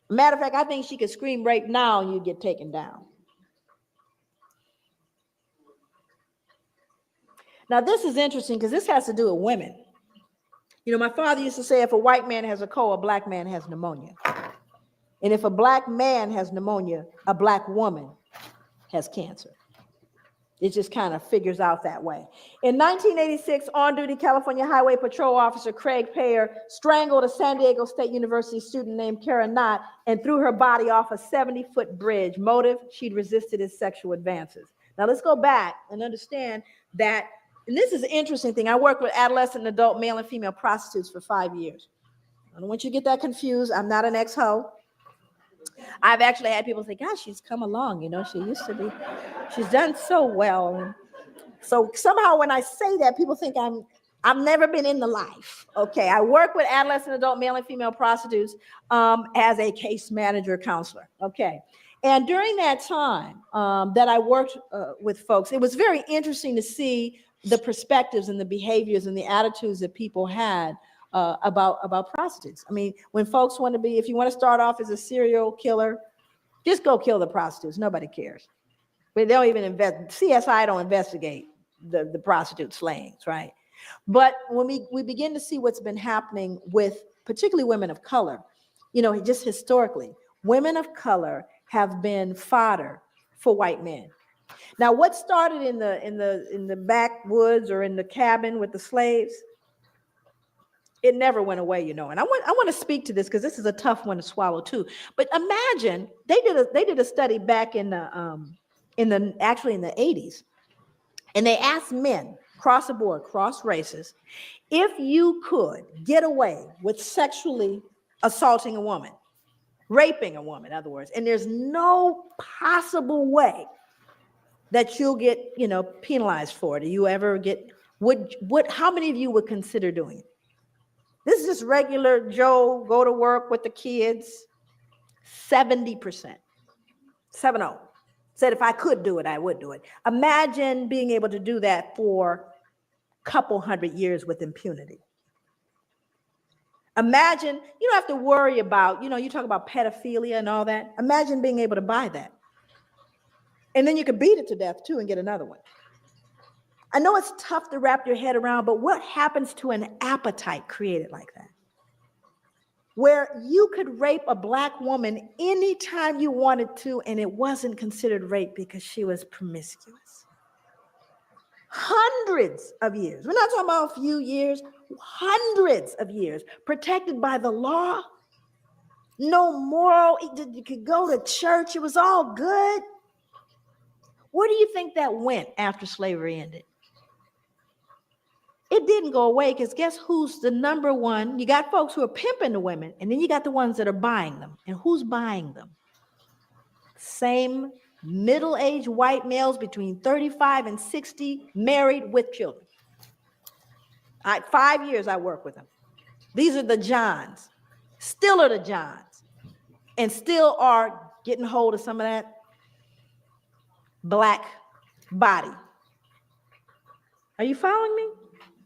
Matter of fact, I think she could scream rape now and you get taken down. Now, this is interesting because this has to do with women. You know, my father used to say, if a white man has a cold, a Black man has pneumonia. And if a Black man has pneumonia, a Black woman has cancer. It just kind of figures out that way. In 1986, on-duty California Highway Patrol Officer Craig Payer strangled a San Diego State University student named Kara Knott and threw her body off a 70-foot bridge. Motive, she'd resisted his sexual advances. Now let's go back and understand that, and this is an interesting thing. I worked with adolescent and adult male and female prostitutes for 5 years. I don't want you to get that confused. I'm not an ex-ho. I've actually had people say, gosh, she's come along, you know, she used to be, she's done so well. So somehow when I say that, people think I've never been in the life. Okay, I work with adolescent, adult, male and female prostitutes as a case manager counselor. Okay, and during that time that I worked with folks, it was very interesting to see the perspectives and the behaviors and the attitudes that people had about prostitutes. I mean, when folks want to be, if you want to start off as a serial killer, just go kill the prostitutes. Nobody cares. But they don't even CSI don't investigate the prostitute slayings, right? But when we begin to see what's been happening with particularly women of color, you know, just historically, women of color have been fodder for white men. Now, what started in the backwoods or in the cabin with the slaves, it never went away, you know. And I want to speak to this because this is a tough one to swallow too. But imagine they did a study back in the 80s, and they asked men across the board, cross races, if you could get away with sexually assaulting a woman, raping a woman, in other words, and there's no possible way that you'll get, you know, penalized for it. Do you ever get, how many of you would consider doing it? This is just regular Joe, go to work with the kids. 70%, 70, said if I could do it, I would do it. Imagine being able to do that for a couple hundred years with impunity. Imagine, you don't have to worry about, you know, you talk about pedophilia and all that. Imagine being able to buy that. And then you could beat it to death too and get another one. I know it's tough to wrap your head around, but what happens to an appetite created like that? Where you could rape a Black woman anytime you wanted to, and it wasn't considered rape because she was promiscuous. Hundreds of years. We're not talking about a few years, hundreds of years, protected by the law. No moral, you could go to church, it was all good. Where do you think that went after slavery ended? It it didn't go away because guess who's the number one? You got folks who are pimping the women, and then you got the ones that are buying them. And who's buying them? Same middle-aged white males between 35 and 60, married with children. 5 years I work with them. These are the Johns, still are the Johns, and still are getting hold of some of that black body. Are you following me?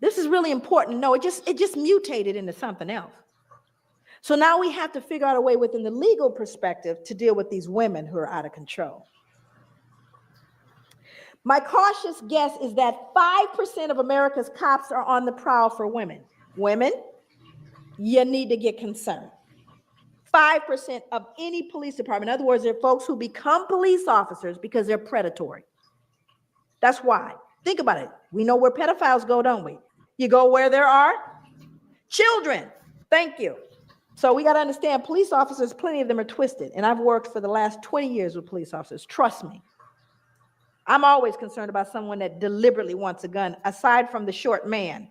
This is really important. No, it just mutated into something else. So now we have to figure out a way within the legal perspective to deal with these women who are out of control. My cautious guess is that 5% of America's cops are on the prowl for women. Women, you need to get concerned. 5% of any police department. In other words, there are folks who become police officers because they're predatory. That's why. Think about it. We know where pedophiles go, don't we? You go where there are children. Thank you. So we got to understand police officers, plenty of them are twisted. And I've worked for the last 20 years with police officers. Trust me. I'm always concerned about someone that deliberately wants a gun, aside from the short man.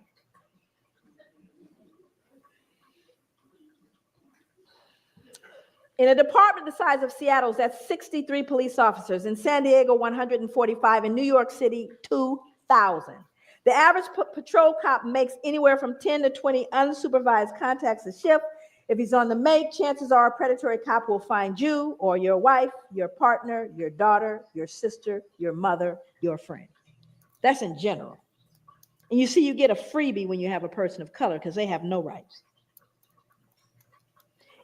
In a department the size of Seattle's, that's 63 police officers. In San Diego, 145. In New York City, 2,000. The average patrol cop makes anywhere from 10 to 20 unsupervised contacts a shift. If he's on the make, chances are a predatory cop will find you or your wife, your partner, your daughter, your sister, your mother, your friend. That's in general. And you see, you get a freebie when you have a person of color because they have no rights.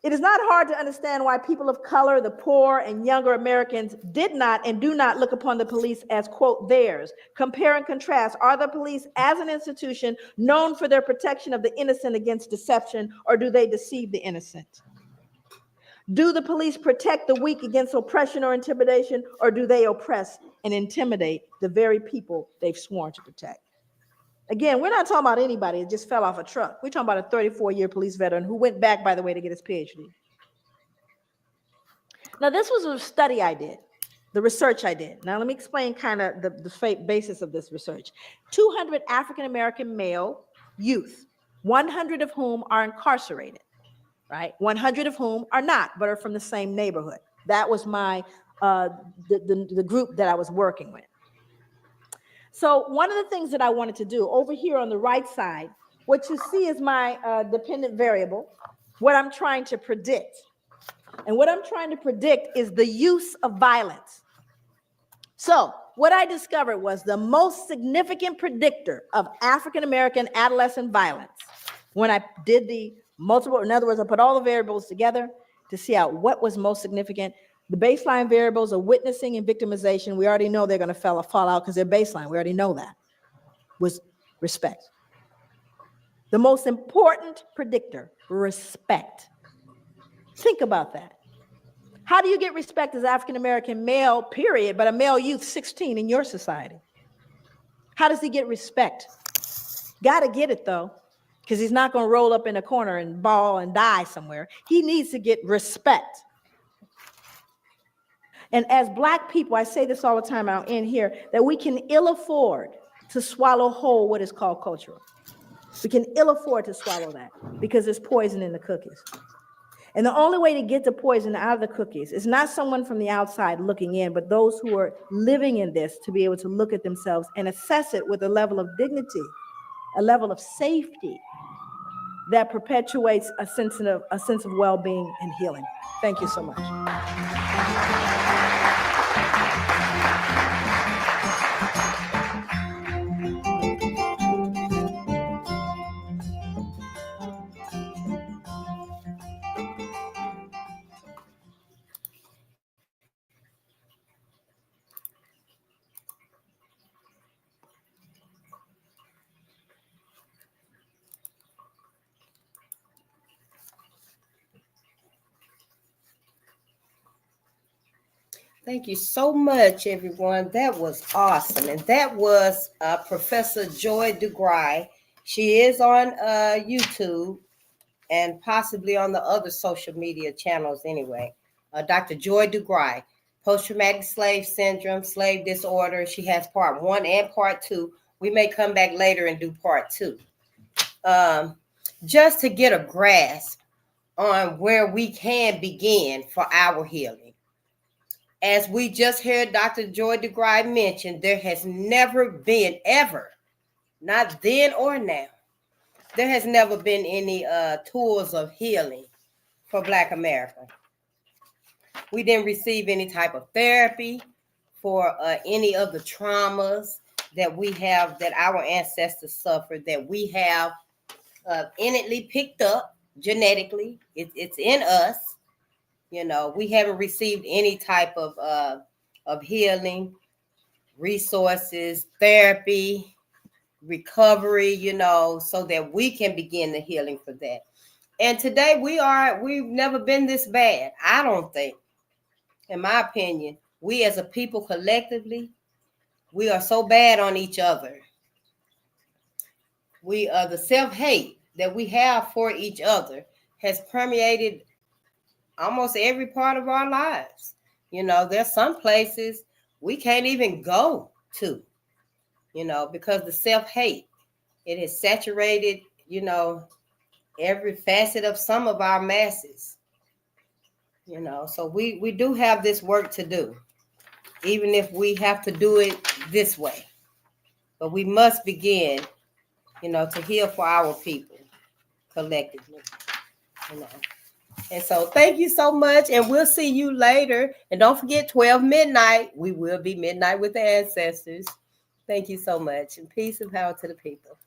It is not hard to understand why people of color, the poor, and younger Americans did not and do not look upon the police as, quote, theirs. Compare and contrast. Are the police as an institution known for their protection of the innocent against deception, or do they deceive the innocent? Do the police protect the weak against oppression or intimidation, or do they oppress and intimidate the very people they've sworn to protect? Again, we're not talking about anybody that just fell off a truck. We're talking about a 34-year police veteran who went back, by the way, to get his PhD. Now, this was a study I did, the research I did. Now, let me explain kind of the basis of this research. 200 African-American male youth, 100 of whom are incarcerated, right? 100 of whom are not, but are from the same neighborhood. That was my the group that I was working with. So one of the things that I wanted to do over here on the right side, what you see is my dependent variable, what I'm trying to predict. And what I'm trying to predict is the use of violence. So what I discovered was the most significant predictor of African-American adolescent violence when I did the multiple, in other words, I put all the variables together to see out what was most significant. The baseline variables of witnessing and victimization, we already know they're going to fall out because they're baseline. We already know that, was respect. The most important predictor, respect. Think about that. How do you get respect as African-American male, period, but a male youth 16 in your society? How does he get respect? Got to get it, though, because he's not going to roll up in a corner and bawl and die somewhere. He needs to get respect. And as Black people, I say this all the time, I'll end here, that we can ill afford to swallow whole what is called cultural. We can ill afford to swallow that because there's poison in the cookies. And the only way to get the poison out of the cookies is not someone from the outside looking in, but those who are living in this to be able to look at themselves and assess it with a level of dignity, a level of safety that perpetuates a sense of well-being and healing. Thank you so much. Thank you so much, everyone. That was awesome. And that was Professor Joy DeGruy. She is on YouTube and possibly on the other social media channels anyway. Dr. Joy DeGruy, post-traumatic slave syndrome, slave disorder. She has part 1 and part 2. We may come back later and do part 2. just to get a grasp on where we can begin for our healing. As we just heard Dr. Joy DeGruy mention, there has never been ever, not then or now, there has never been any tools of healing for Black America. We didn't receive any type of therapy for any of the traumas that we have, that our ancestors suffered, that we have innately picked up genetically. It's in us. You know, we haven't received any type of healing, resources, therapy, recovery, you know, so that we can begin the healing for that. And today we've never been this bad. I don't think, in my opinion, we as a people collectively, we are so bad on each other. We the self-hate that we have for each other has permeated almost every part of our lives. You know, there's some places we can't even go to, you know, because the self-hate, it has saturated, you know, every facet of some of our masses. You know, so we do have this work to do, even if we have to do it this way. But we must begin, you know, to heal for our people collectively, you know. And so thank you so much, and we'll see you later. And don't forget 12 midnight. We will be midnight with the ancestors. Thank you so much, and peace and power to the people.